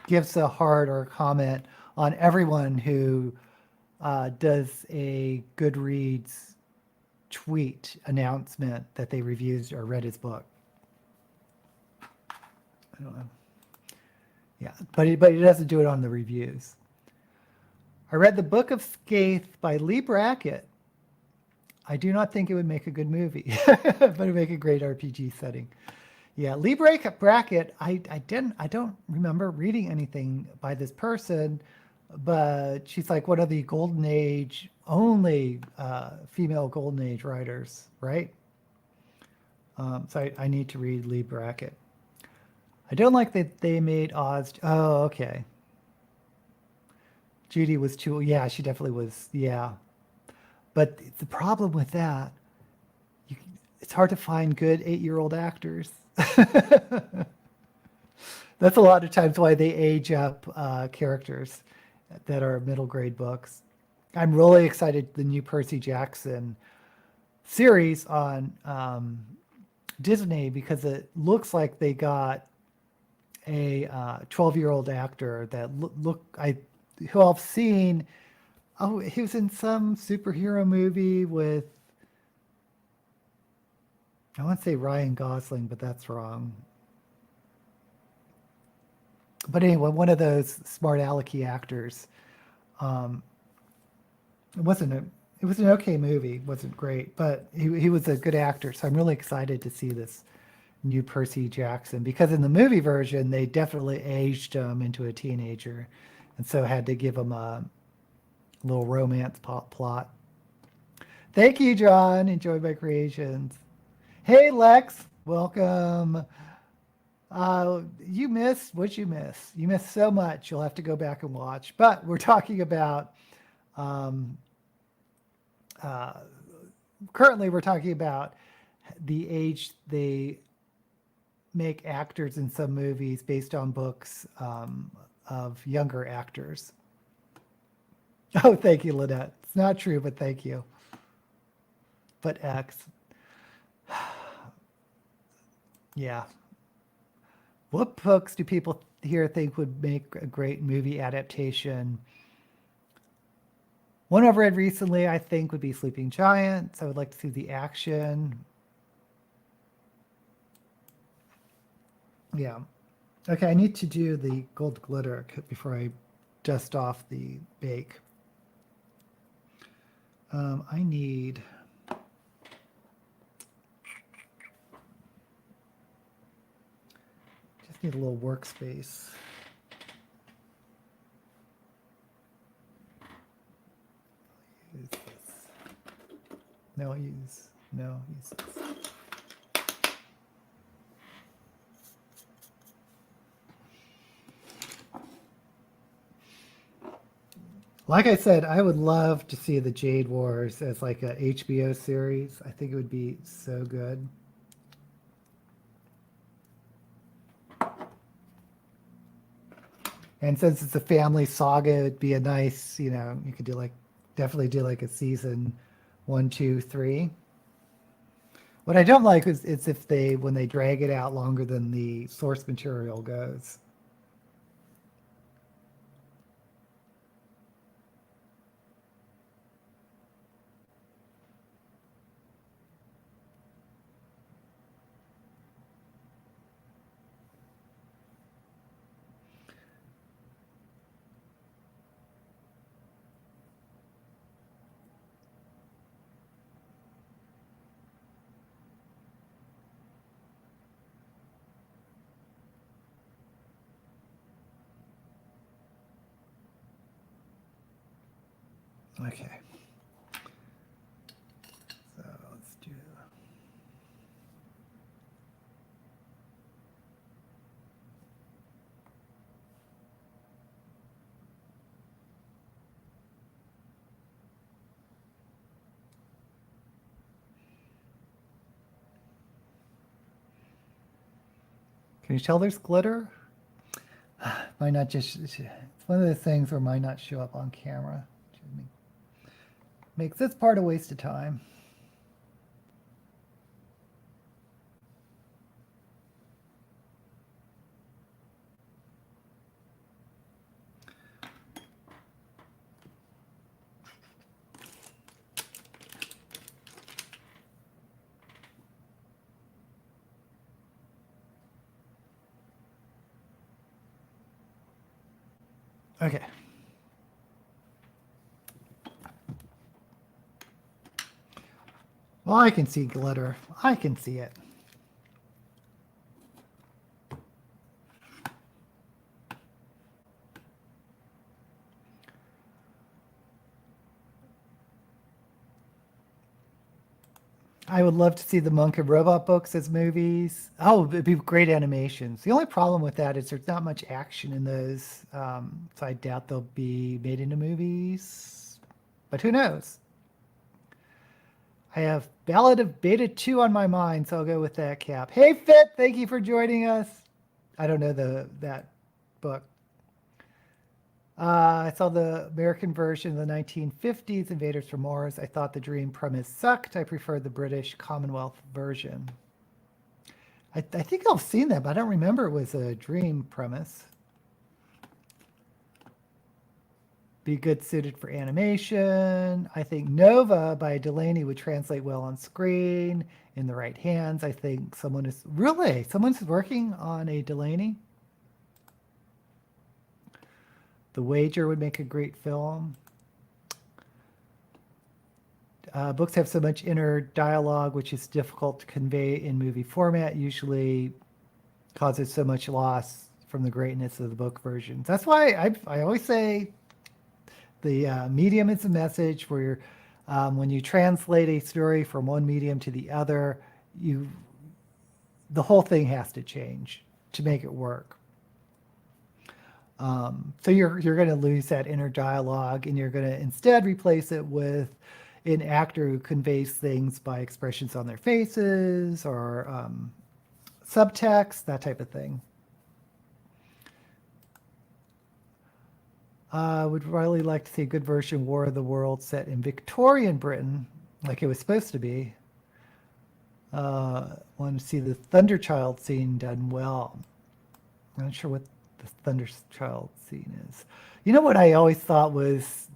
gives a heart or a comment on everyone who does a Goodreads tweet announcement that they reviewed or read his book. I don't know. Yeah, but he doesn't do it on the reviews. I read The Book of Skaith by Lee Brackett. I do not think it would make a good movie, but it would make a great RPG setting. Yeah, Lee Brackett, I don't remember reading anything by this person, but she's like one of the Golden Age, only female Golden Age writers, right? So I need to read Lee Brackett. I don't like that they made Oz. Oh, okay. Judy was too, yeah, she definitely was, yeah. But the problem with that, it's hard to find good 8-year-old actors. That's a lot of times why they age up characters that are middle grade books. I'm really excited the new Percy Jackson series on Disney, because it looks like they got a 12-year-old actor that who I've seen. Oh, he was in some superhero movie with, I want to say Ryan Gosling, but that's wrong. But anyway, one of those smart alecky actors. It was an okay movie. It wasn't great, but he was a good actor. So I'm really excited to see this new Percy Jackson, because in the movie version they definitely aged him into a teenager, and so had to give him a little romance plot. Thank you, John. Enjoy my creations. Hey, Lex. Welcome. You missed what you missed. You missed so much. You'll have to go back and watch. But we're talking about, currently we're talking about the age they make actors in some movies based on books of younger actors. Oh, thank you, Lynette. It's not true, but thank you. But X. Yeah. What books do people here think would make a great movie adaptation? One I've read recently, I think, would be Sleeping Giants. I would like to see the action. Yeah. Okay, I need to do the gold glitter before I dust off the bake. I need... just need a little workspace. Use this. No, use this. Like I said, I would love to see the Jade Wars as like a HBO series. I think it would be so good. And since it's a family saga, it'd be a nice, you could do definitely do like a season 1, 2, 3. What I don't like is if when they drag it out longer than the source material goes. Okay. So let's do. Can you tell there's glitter? Might not just. It's one of those things where it might not show up on camera. Makes this part a waste of time. Okay. Well, I can see glitter. I can see it. I would love to see the Monk and Robot books as movies. Oh, it'd be great animations. The only problem with that is there's not much action in those, so I doubt they'll be made into movies. But who knows? I have Ballad of Beta 2 on my mind, so I'll go with that cap. Hey, Fit, thank you for joining us. I don't know that book. I saw the American version of the 1950s, Invaders from Mars. I thought the dream premise sucked. I prefer the British Commonwealth version. I think I've seen that, but I don't remember it was a dream premise. Be good suited for animation. I think Nova by Delaney would translate well on screen in the right hands. I think someone's working on a Delaney. The Wager would make a great film. Books have so much inner dialogue, which is difficult to convey in movie format, usually causes so much loss from the greatness of the book versions. That's why I always say the medium is a message where when you translate a story from one medium to the other, the whole thing has to change to make it work. So you're going to lose that inner dialogue, and you're going to instead replace it with an actor who conveys things by expressions on their faces or subtext, that type of thing. Would really like to see a good version of War of the Worlds set in Victorian Britain, like it was supposed to be. Want to see the Thunderchild scene done well. I'm not sure what the Thunderchild scene is. You know what I always thought was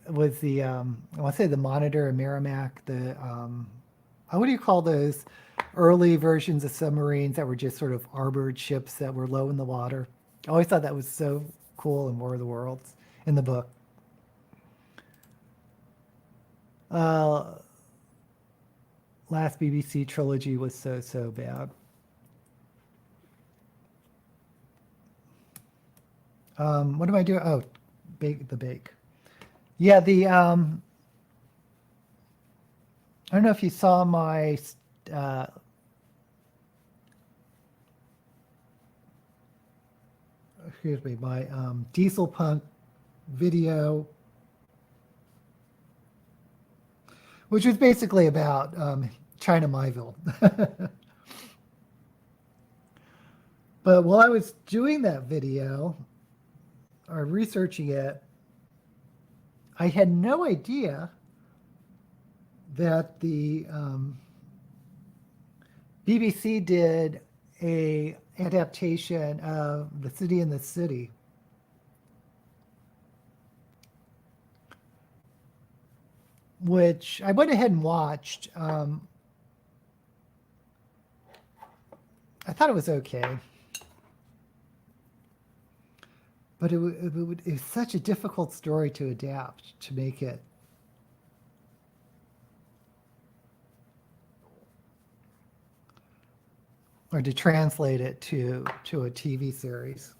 the I want to say the Monitor and Merrimack, the what do you call those early versions of submarines that were just sort of armored ships that were low in the water? I always thought that was so cool in War of the Worlds in the book. Last BBC trilogy was so bad. What am I doing? Oh, bake. Yeah, I don't know if you saw my excuse me, my Diesel Punk video, which was basically about China Myville. But while I was doing that video or researching it, I had no idea that the BBC did a adaptation of The City in the City. Which I went ahead and watched. I thought it was okay. But it was such a difficult story to adapt, to make it. Or to translate it to a TV series.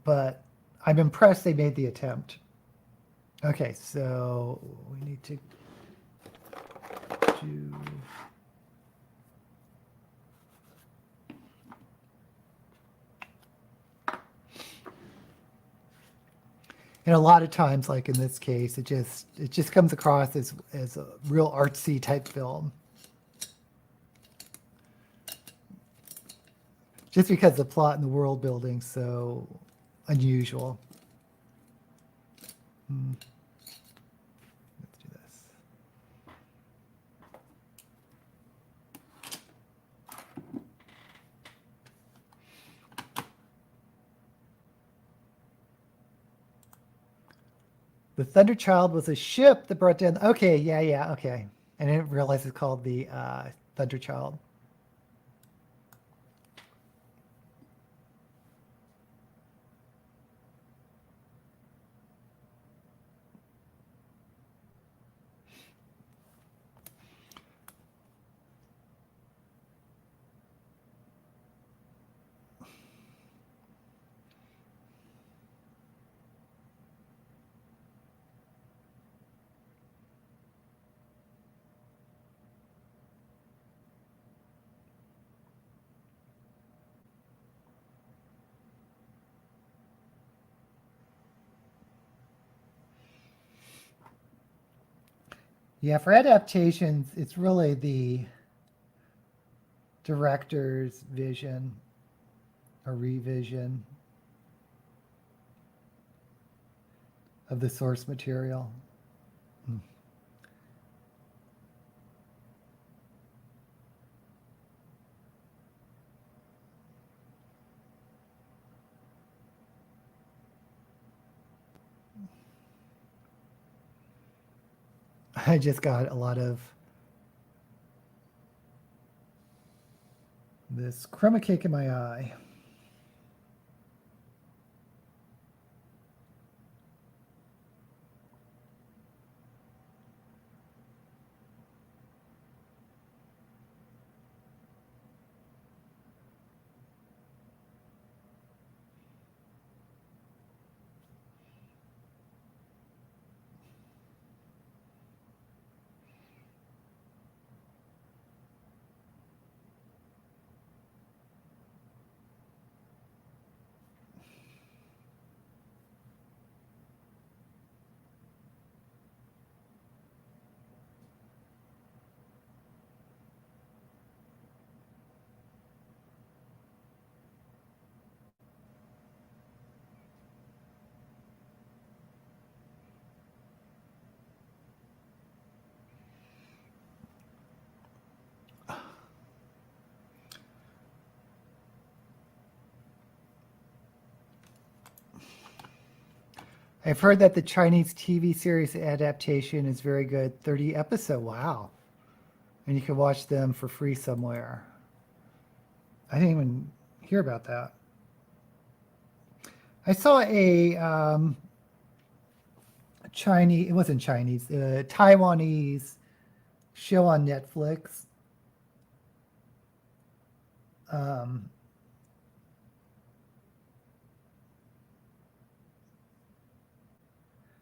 But I'm impressed they made the attempt. Okay, so we need to do... And a lot of times, like in this case, it just comes across as a real artsy type film. Just because the plot and the world building so unusual. Let's do this. The Thunder Child was a ship that brought down... Okay, yeah, okay. I didn't realize it's called the Thunder Child. Yeah, for adaptations, it's really the director's vision or revision of the source material. I just got a lot of this chroma cake in my eye. I've heard that the Chinese TV series adaptation is very good. 30 episode, wow. And you can watch them for free somewhere. I didn't even hear about that. I saw a Chinese, it wasn't Chinese, Taiwanese show on Netflix.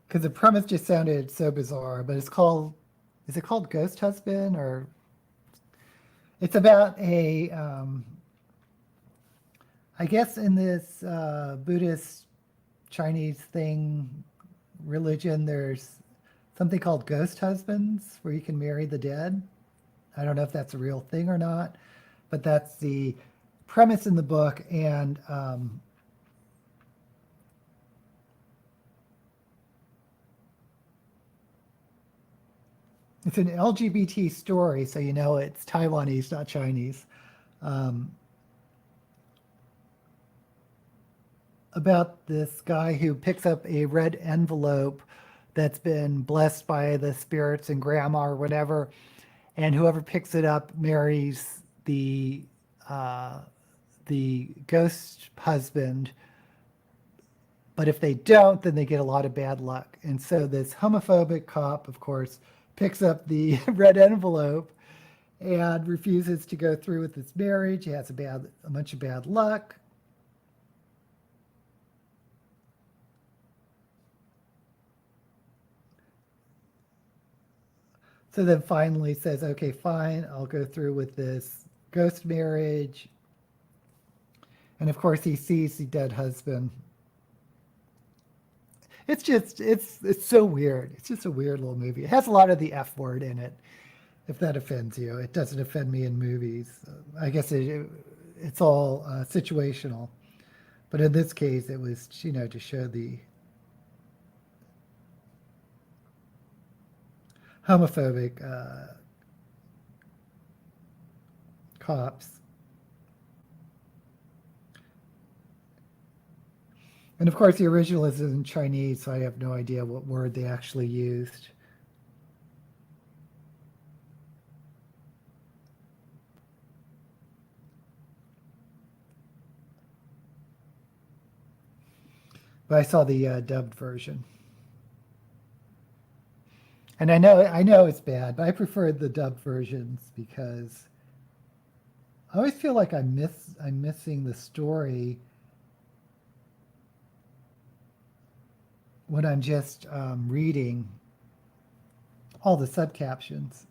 Because the premise just sounded so bizarre, but it's called, is it called Ghost Husband? Or it's about a, I guess in this Buddhist Chinese thing, religion, there's something called ghost husbands where you can marry the dead. I don't know if that's a real thing or not, but that's the premise in the book. And it's an LGBT story, so you know it's Taiwanese, not Chinese. About this guy who picks up a red envelope that's been blessed by the spirits and grandma or whatever, and whoever picks it up marries the ghost husband. But if they don't, then they get a lot of bad luck. And so this homophobic cop, of course, picks up the red envelope and refuses to go through with this marriage. He has a bunch of bad luck. So then finally says, okay, fine, I'll go through with this ghost marriage. And of course he sees the dead husband. It's just, it's so weird. It's just a weird little movie. It has a lot of the F word in it, if that offends you. It doesn't offend me in movies. I guess it's all situational. But in this case, it was, to show the homophobic cops. And of course, the original is in Chinese, so I have no idea what word they actually used. But I saw the dubbed version. And I know it's bad, but I prefer the dubbed versions because I always feel like I'm missing the story when I'm just reading all the subcaptions.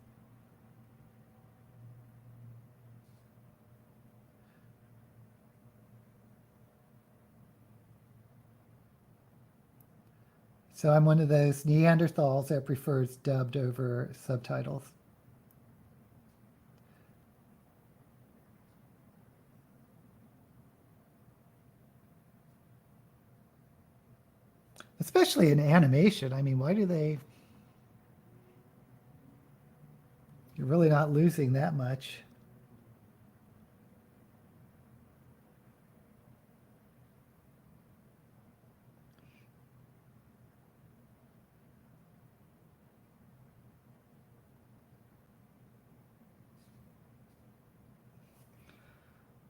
So I'm one of those Neanderthals that prefers dubbed over subtitles. Especially in animation. I mean, why do they... You're really not losing that much.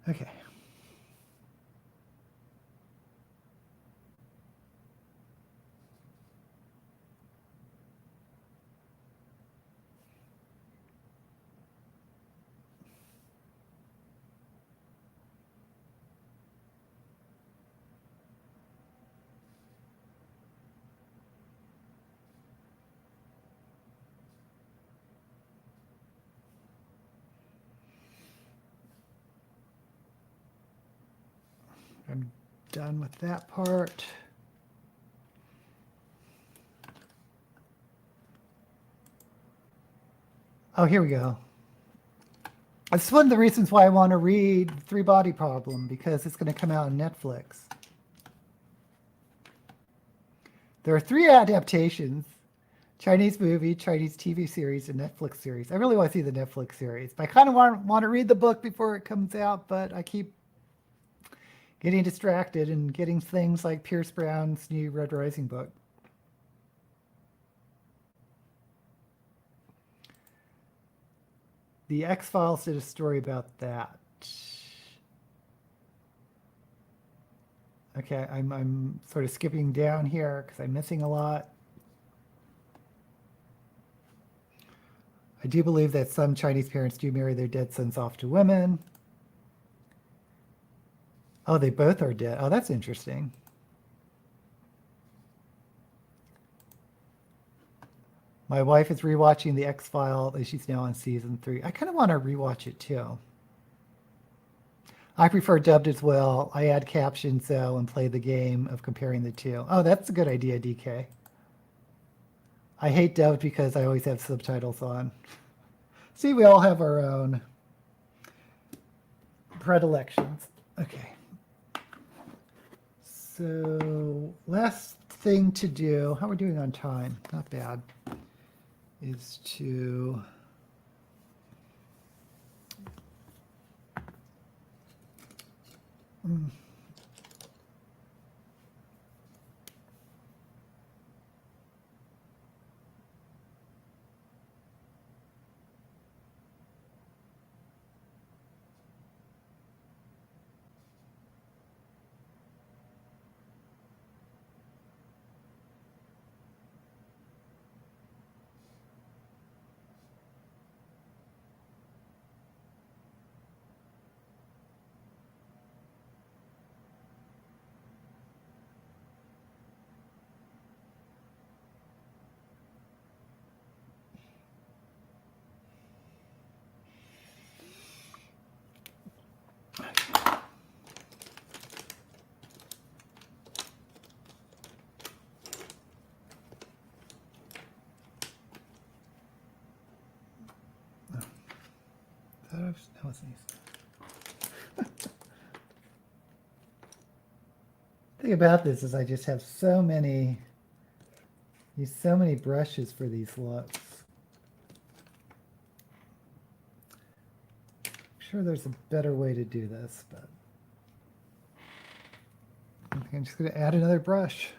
Okay. I'm done with that part. Oh, here we go. It's one of the reasons why I want to read Three Body Problem, because it's going to come out on Netflix. There are 3 adaptations: Chinese movie, Chinese TV series, and Netflix series. I really want to see the Netflix series, but I kind of want to read the book before it comes out, but I keep getting distracted and getting things like Pierce Brown's new Red Rising book. The X-Files did a story about that. Okay, I'm sort of skipping down here because I'm missing a lot. I do believe that some Chinese parents do marry their dead sons off to women. Oh, they both are dead. Oh, that's interesting. My wife is rewatching The X-File. She's now on season 3. I kind of want to rewatch it too. I prefer dubbed as well. I add captions though and play the game of comparing the two. Oh, that's a good idea, DK. I hate dubbed because I always have subtitles on. See, we all have our own predilections. Okay. So last thing to do, how are we doing on time? Not bad. Is to I'll sneeze. The thing about this is I just have use so many brushes for these looks. I'm sure there's a better way to do this, but I think I'm just going to add another brush.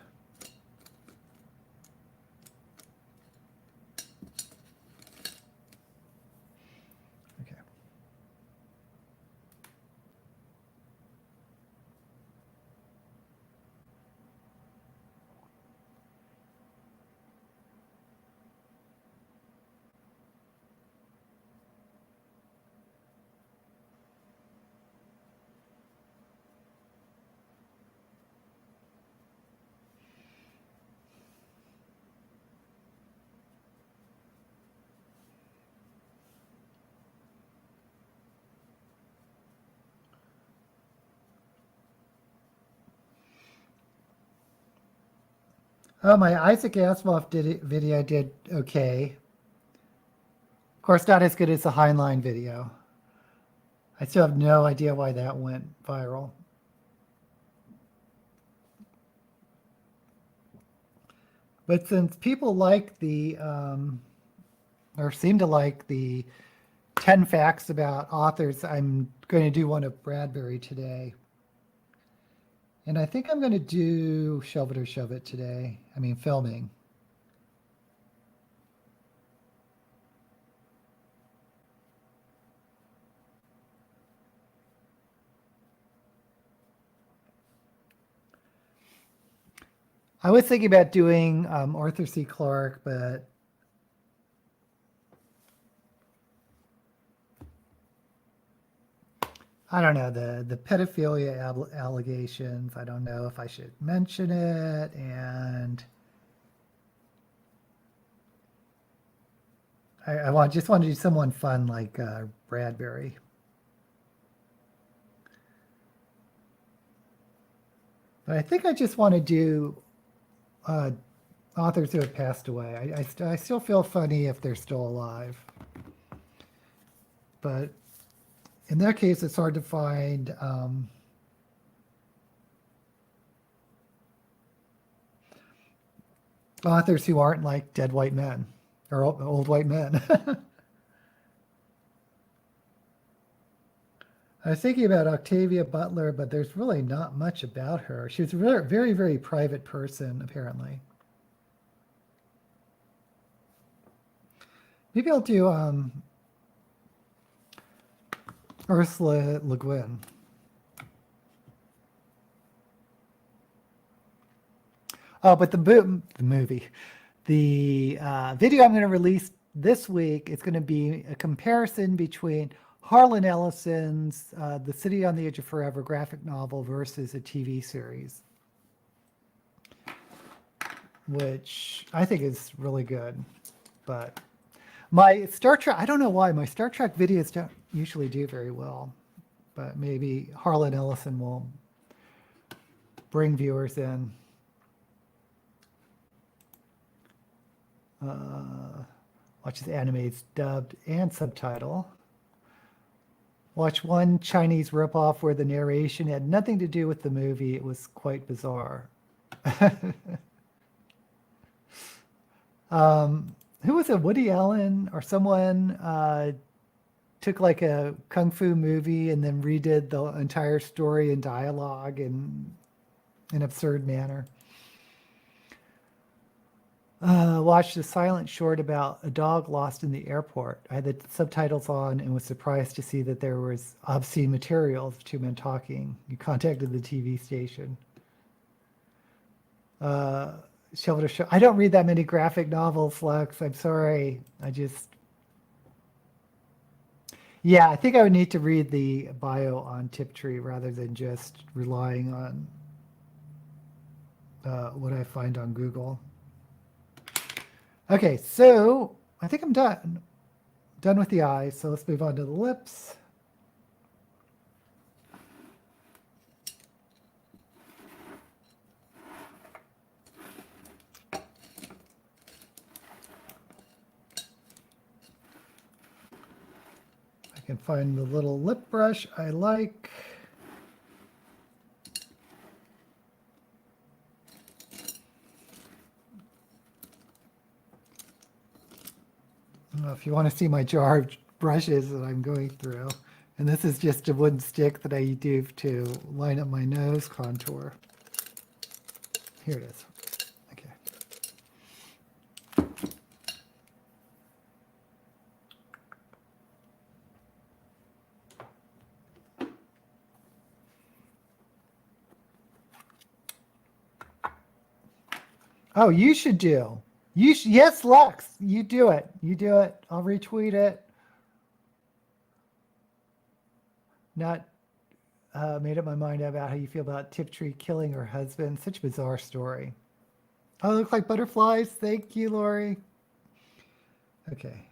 Okay. Oh, my Isaac Asimov video did okay. Of course, not as good as the Heinlein video. I still have no idea why that went viral. But since people like or seem to like the 10 facts about authors, I'm going to do one of Bradbury today. And I think I'm going to do Shelve It or Shove It today. I mean, filming. I was thinking about doing Arthur C. Clarke, but I don't know, the pedophilia allegations, I don't know if I should mention it, and I just want to do someone fun like Bradbury. But I think I just want to do authors who have passed away. I still feel funny if they're still alive. But in that case, it's hard to find authors who aren't like dead white men or old white men. I was thinking about Octavia Butler, but there's really not much about her. She was a very, very, very private person, apparently. Maybe I'll do Ursula Le Guin. Oh, but the movie, the video I'm going to release this week is going to be a comparison between Harlan Ellison's The City on the Edge of Forever graphic novel versus a TV series, which I think is really good. But my Star Trek, I don't know why, my Star Trek videos don't usually do very well, but maybe Harlan Ellison will bring viewers in. Watch his animes dubbed and subtitle. Watch one Chinese ripoff where the narration had nothing to do with the movie. It was quite bizarre. Who was it? Woody Allen or someone took like a kung fu movie and then redid the entire story in dialogue in an absurd manner. Watched a silent short about a dog lost in the airport. I had the subtitles on and was surprised to see that there was obscene material of two men talking. You contacted the TV station. Shelve It or Shove. I don't read that many graphic novels, Lex. I'm sorry. Yeah, I think I would need to read the bio on Tiptree rather than just relying on what I find on Google. Okay, so I think I'm done with the eyes. So let's move on to the lips. I can find the little lip brush I like. If you want to see my jar of brushes that I'm going through, and this is just a wooden stick that I use to line up my nose contour. Here it is. Okay. Oh, you should do. Yes, Lux, you do it. You do it. I'll retweet it. Not made up my mind about how you feel about Tiptree killing her husband. Such a bizarre story. Oh, it looks like butterflies. Thank you, Lori. Okay.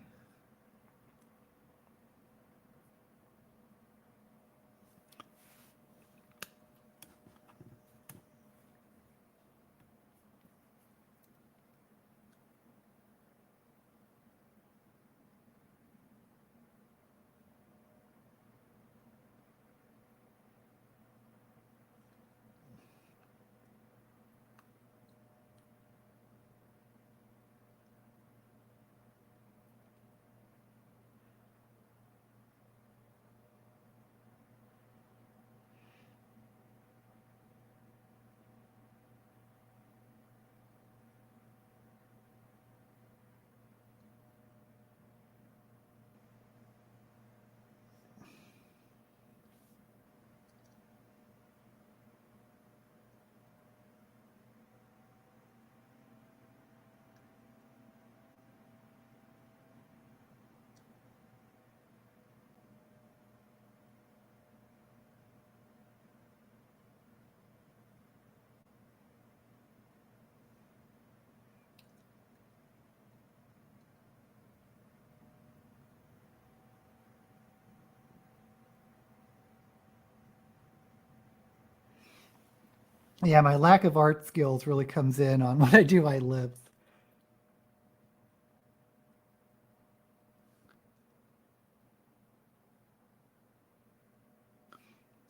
Yeah, my lack of art skills really comes in on when I do my lips.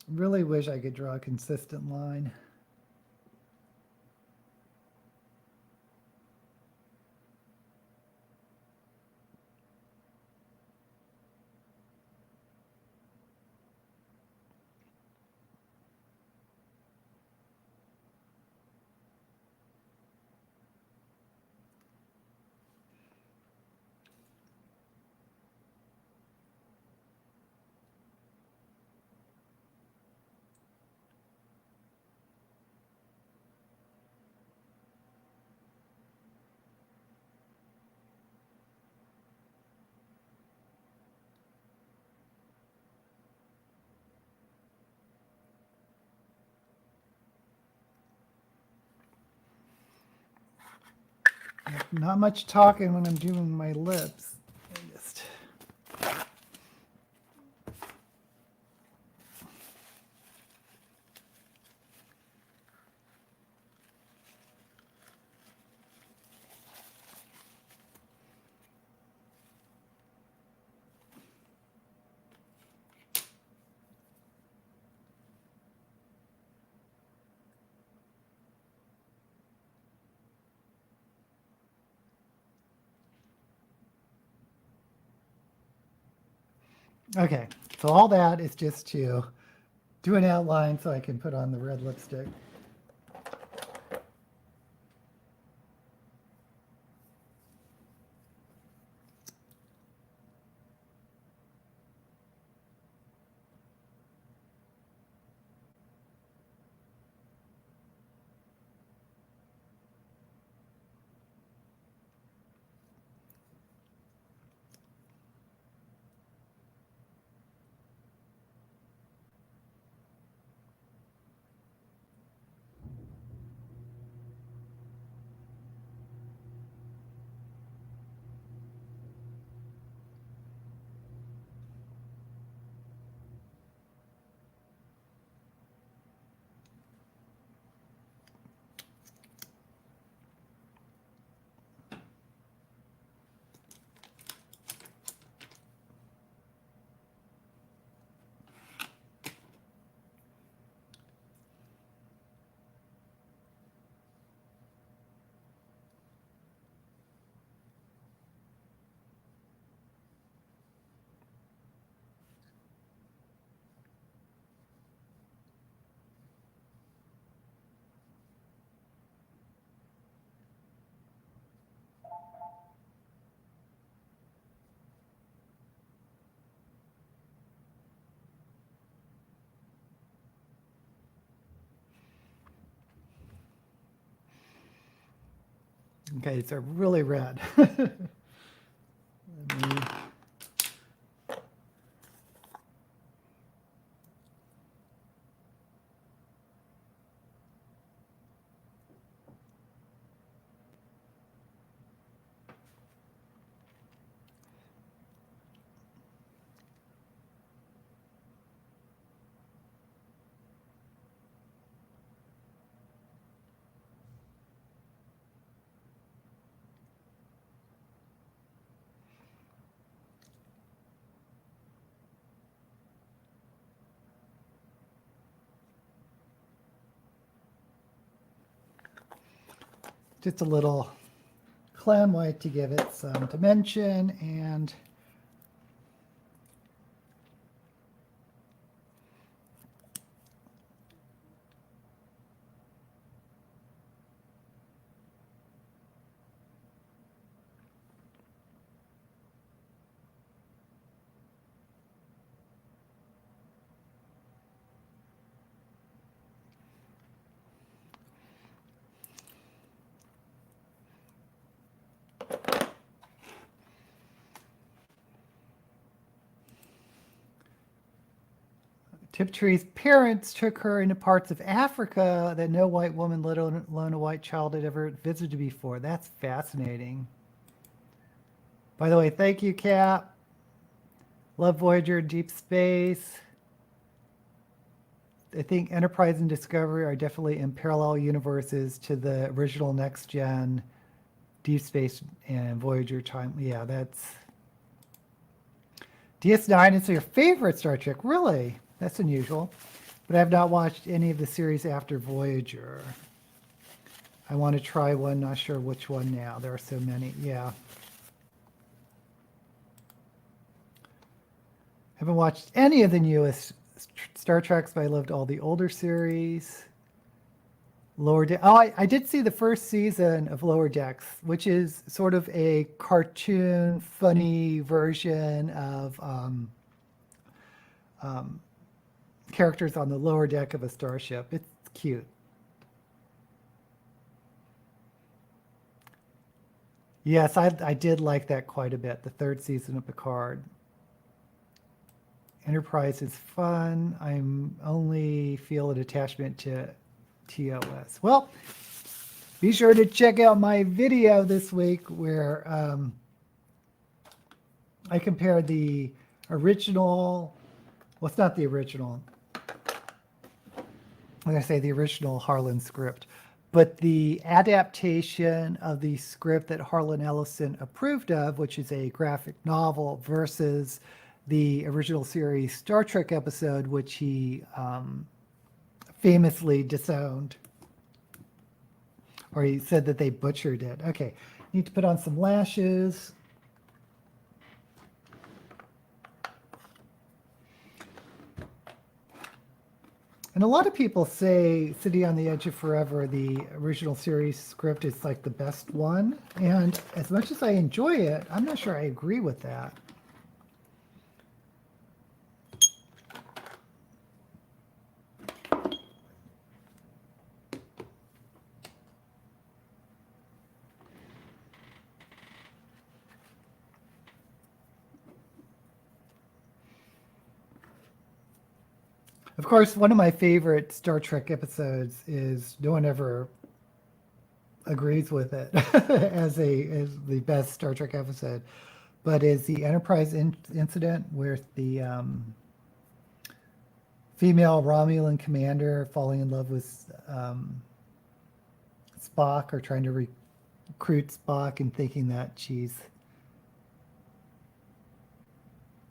Really wish I could draw a consistent line. Not much talking when I'm doing my lips. Just... Okay, so all that is just to do an outline so I can put on the red lipstick. Okay, it's really red. Let me just a little clam white to give it some dimension, and Tiptree's parents took her into parts of Africa that no white woman, let alone a white child, had ever visited before. That's fascinating. By the way, thank you, Cap. Love Voyager, Deep Space. I think Enterprise and Discovery are definitely in parallel universes to the original Next Gen, Deep Space, and Voyager time. Yeah, that's... DS9 is your favorite Star Trek, really? That's unusual. But I have not watched any of the series after Voyager. I want to try one, not sure which one now. There are so many, yeah. Haven't watched any of the newest Star Treks, but I loved all the older series. Lower Decks. Oh, I did see the first season of Lower Decks, which is sort of a cartoon, funny version of characters on the lower deck of a starship. It's cute. Yes, I did like that quite a bit, the third season of Picard. Enterprise is fun. I'm only feel an attachment to TOS. Well, be sure to check out my video this week where I compared the original, well, it's not the original, I'm going to say the original Harlan script, but the adaptation of the script that Harlan Ellison approved of, which is a graphic novel, versus the original series Star Trek episode, which he famously disowned. Or he said that they butchered it. Okay, need to put on some lashes. And a lot of people say City on the Edge of Forever, the original series script, is like the best one. And as much as I enjoy it, I'm not sure I agree with that. Of course, one of my favorite Star Trek episodes is no one ever agrees with it as the best Star Trek episode, but is the Enterprise incident where the female Romulan commander falling in love with Spock, or trying to recruit Spock and thinking that she's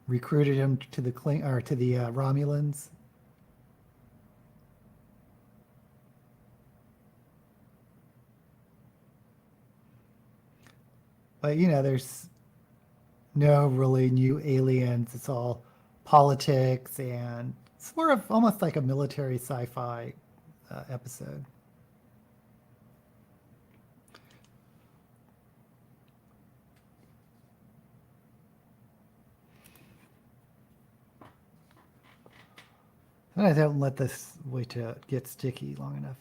recruited him to the Romulans. But, you know, there's no really new aliens. It's all politics, and it's more of almost like a military sci-fi episode. And I don't let this wait to get sticky long enough.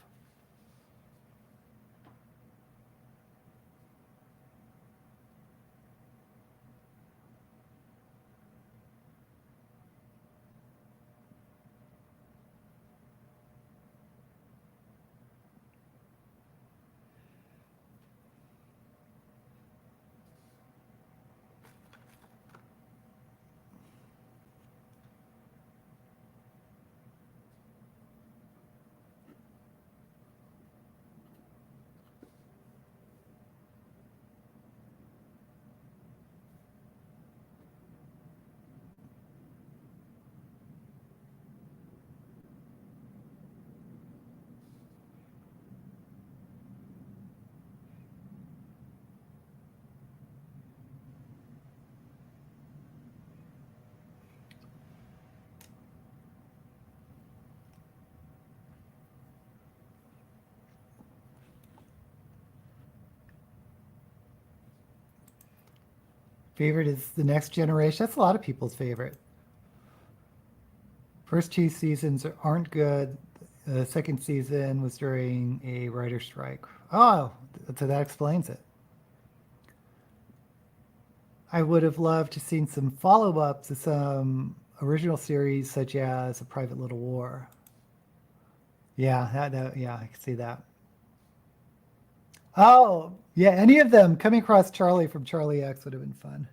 Favorite is The Next Generation. That's a lot of people's favorite. First two seasons aren't good. The second season was during a writer's strike. Oh, so that explains it. I would have loved to seen some follow-ups to some original series such as A Private Little War. Yeah, yeah, I can see that. Oh, yeah, any of them. Coming across Charlie from Charlie X would have been fun.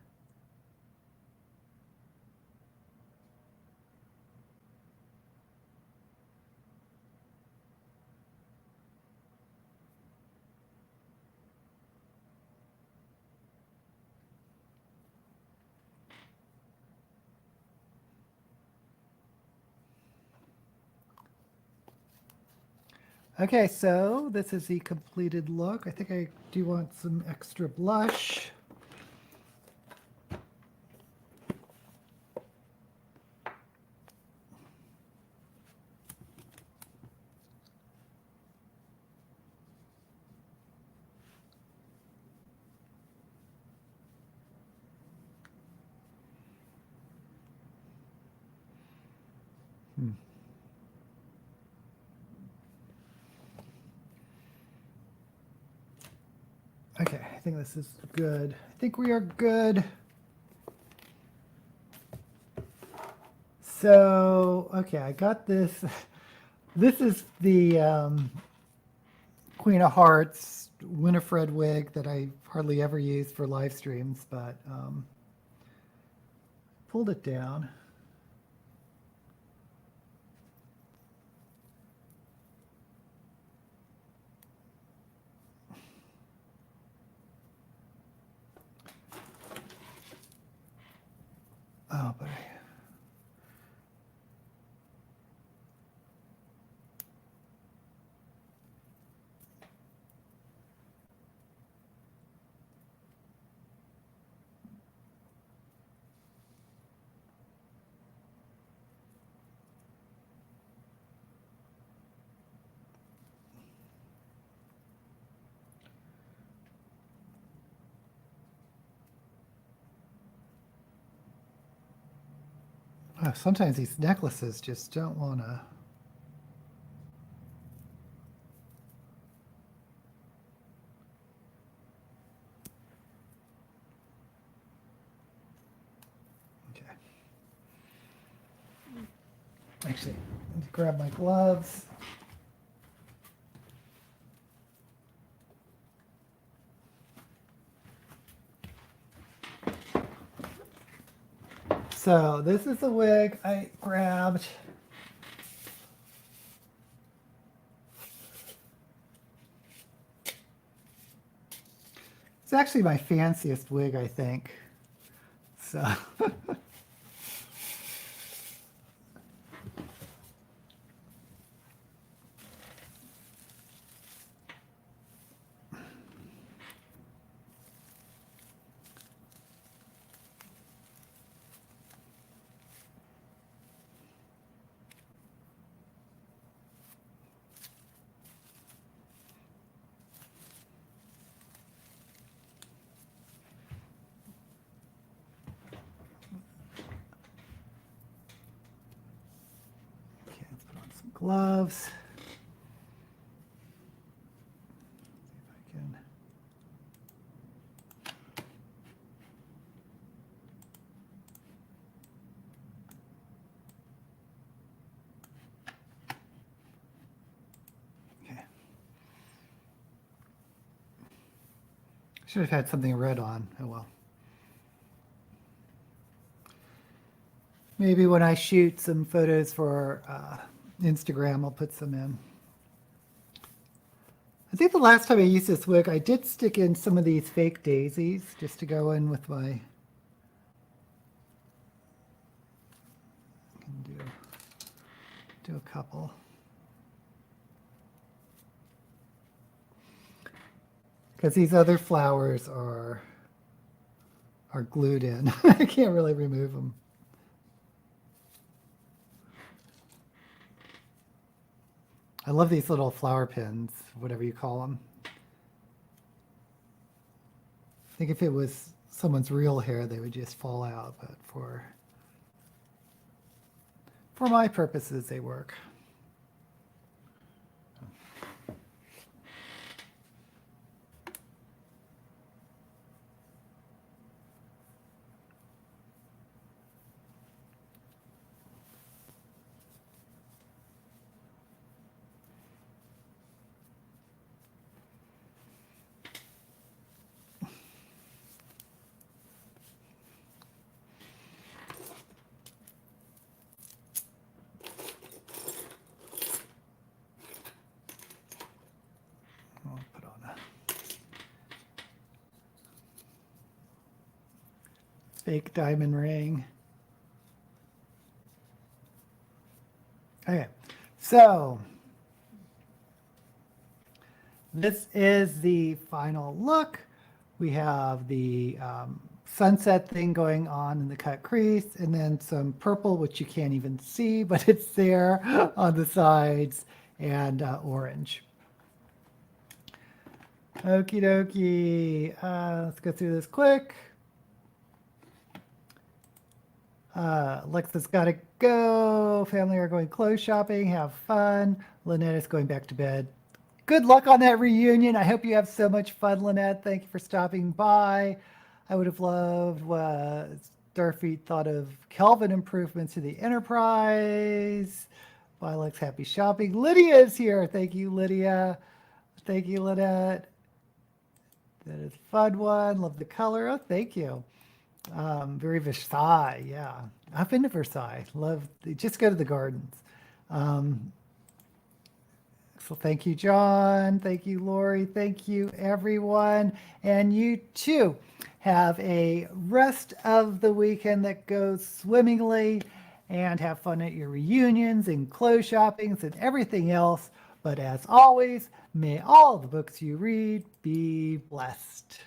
Okay, so this is the completed look. I think I do want some extra blush. Okay, I think this is good. I think we are good. So, okay, I got this. This is the Queen of Hearts Winifred wig that I hardly ever use for live streams, but pulled it down. Oh, but sometimes these necklaces just don't want to. Okay. Actually, let me grab my gloves. So this is the wig I grabbed. It's actually my fanciest wig, I think. So okay, let's put on some gloves. See if I can. Okay. Should have had something red on. Oh well. Maybe when I shoot some photos for Instagram, I'll put some in. I think the last time I used this wig, I did stick in some of these fake daisies just to go in with my. I can do a couple. Because these other flowers are glued in. I can't really remove them. I love these little flower pins, whatever you call them. I think if it was someone's real hair, they would just fall out. But for my purposes, they work. I'll put on a fake diamond ring. Okay, so this is the final look. We have the sunset thing going on in the cut crease, and then some purple, which you can't even see, but it's there on the sides, and orange. Okie dokie. Let's go through this quick. Alexa's got to go. Family are going clothes shopping. Have fun. Lynette is going back to bed. Good luck on that reunion. I hope you have so much fun, Lynette. Thank you for stopping by. I would have loved Starfleet thought of Kelvin improvements to the Enterprise. Bye, Lex. Happy shopping. Lydia is here. Thank you, Lydia. Thank you, Lynette. That is a fun one. Love the color. Oh, thank you. Very Versailles. Yeah. I've been to Versailles. Love, just go to the gardens. So thank you, John. Thank you, Lori. Thank you, everyone. And you too have a rest of the weekend that goes swimmingly, and have fun at your reunions and clothes shoppings and everything else. But as always, may all the books you read be blessed.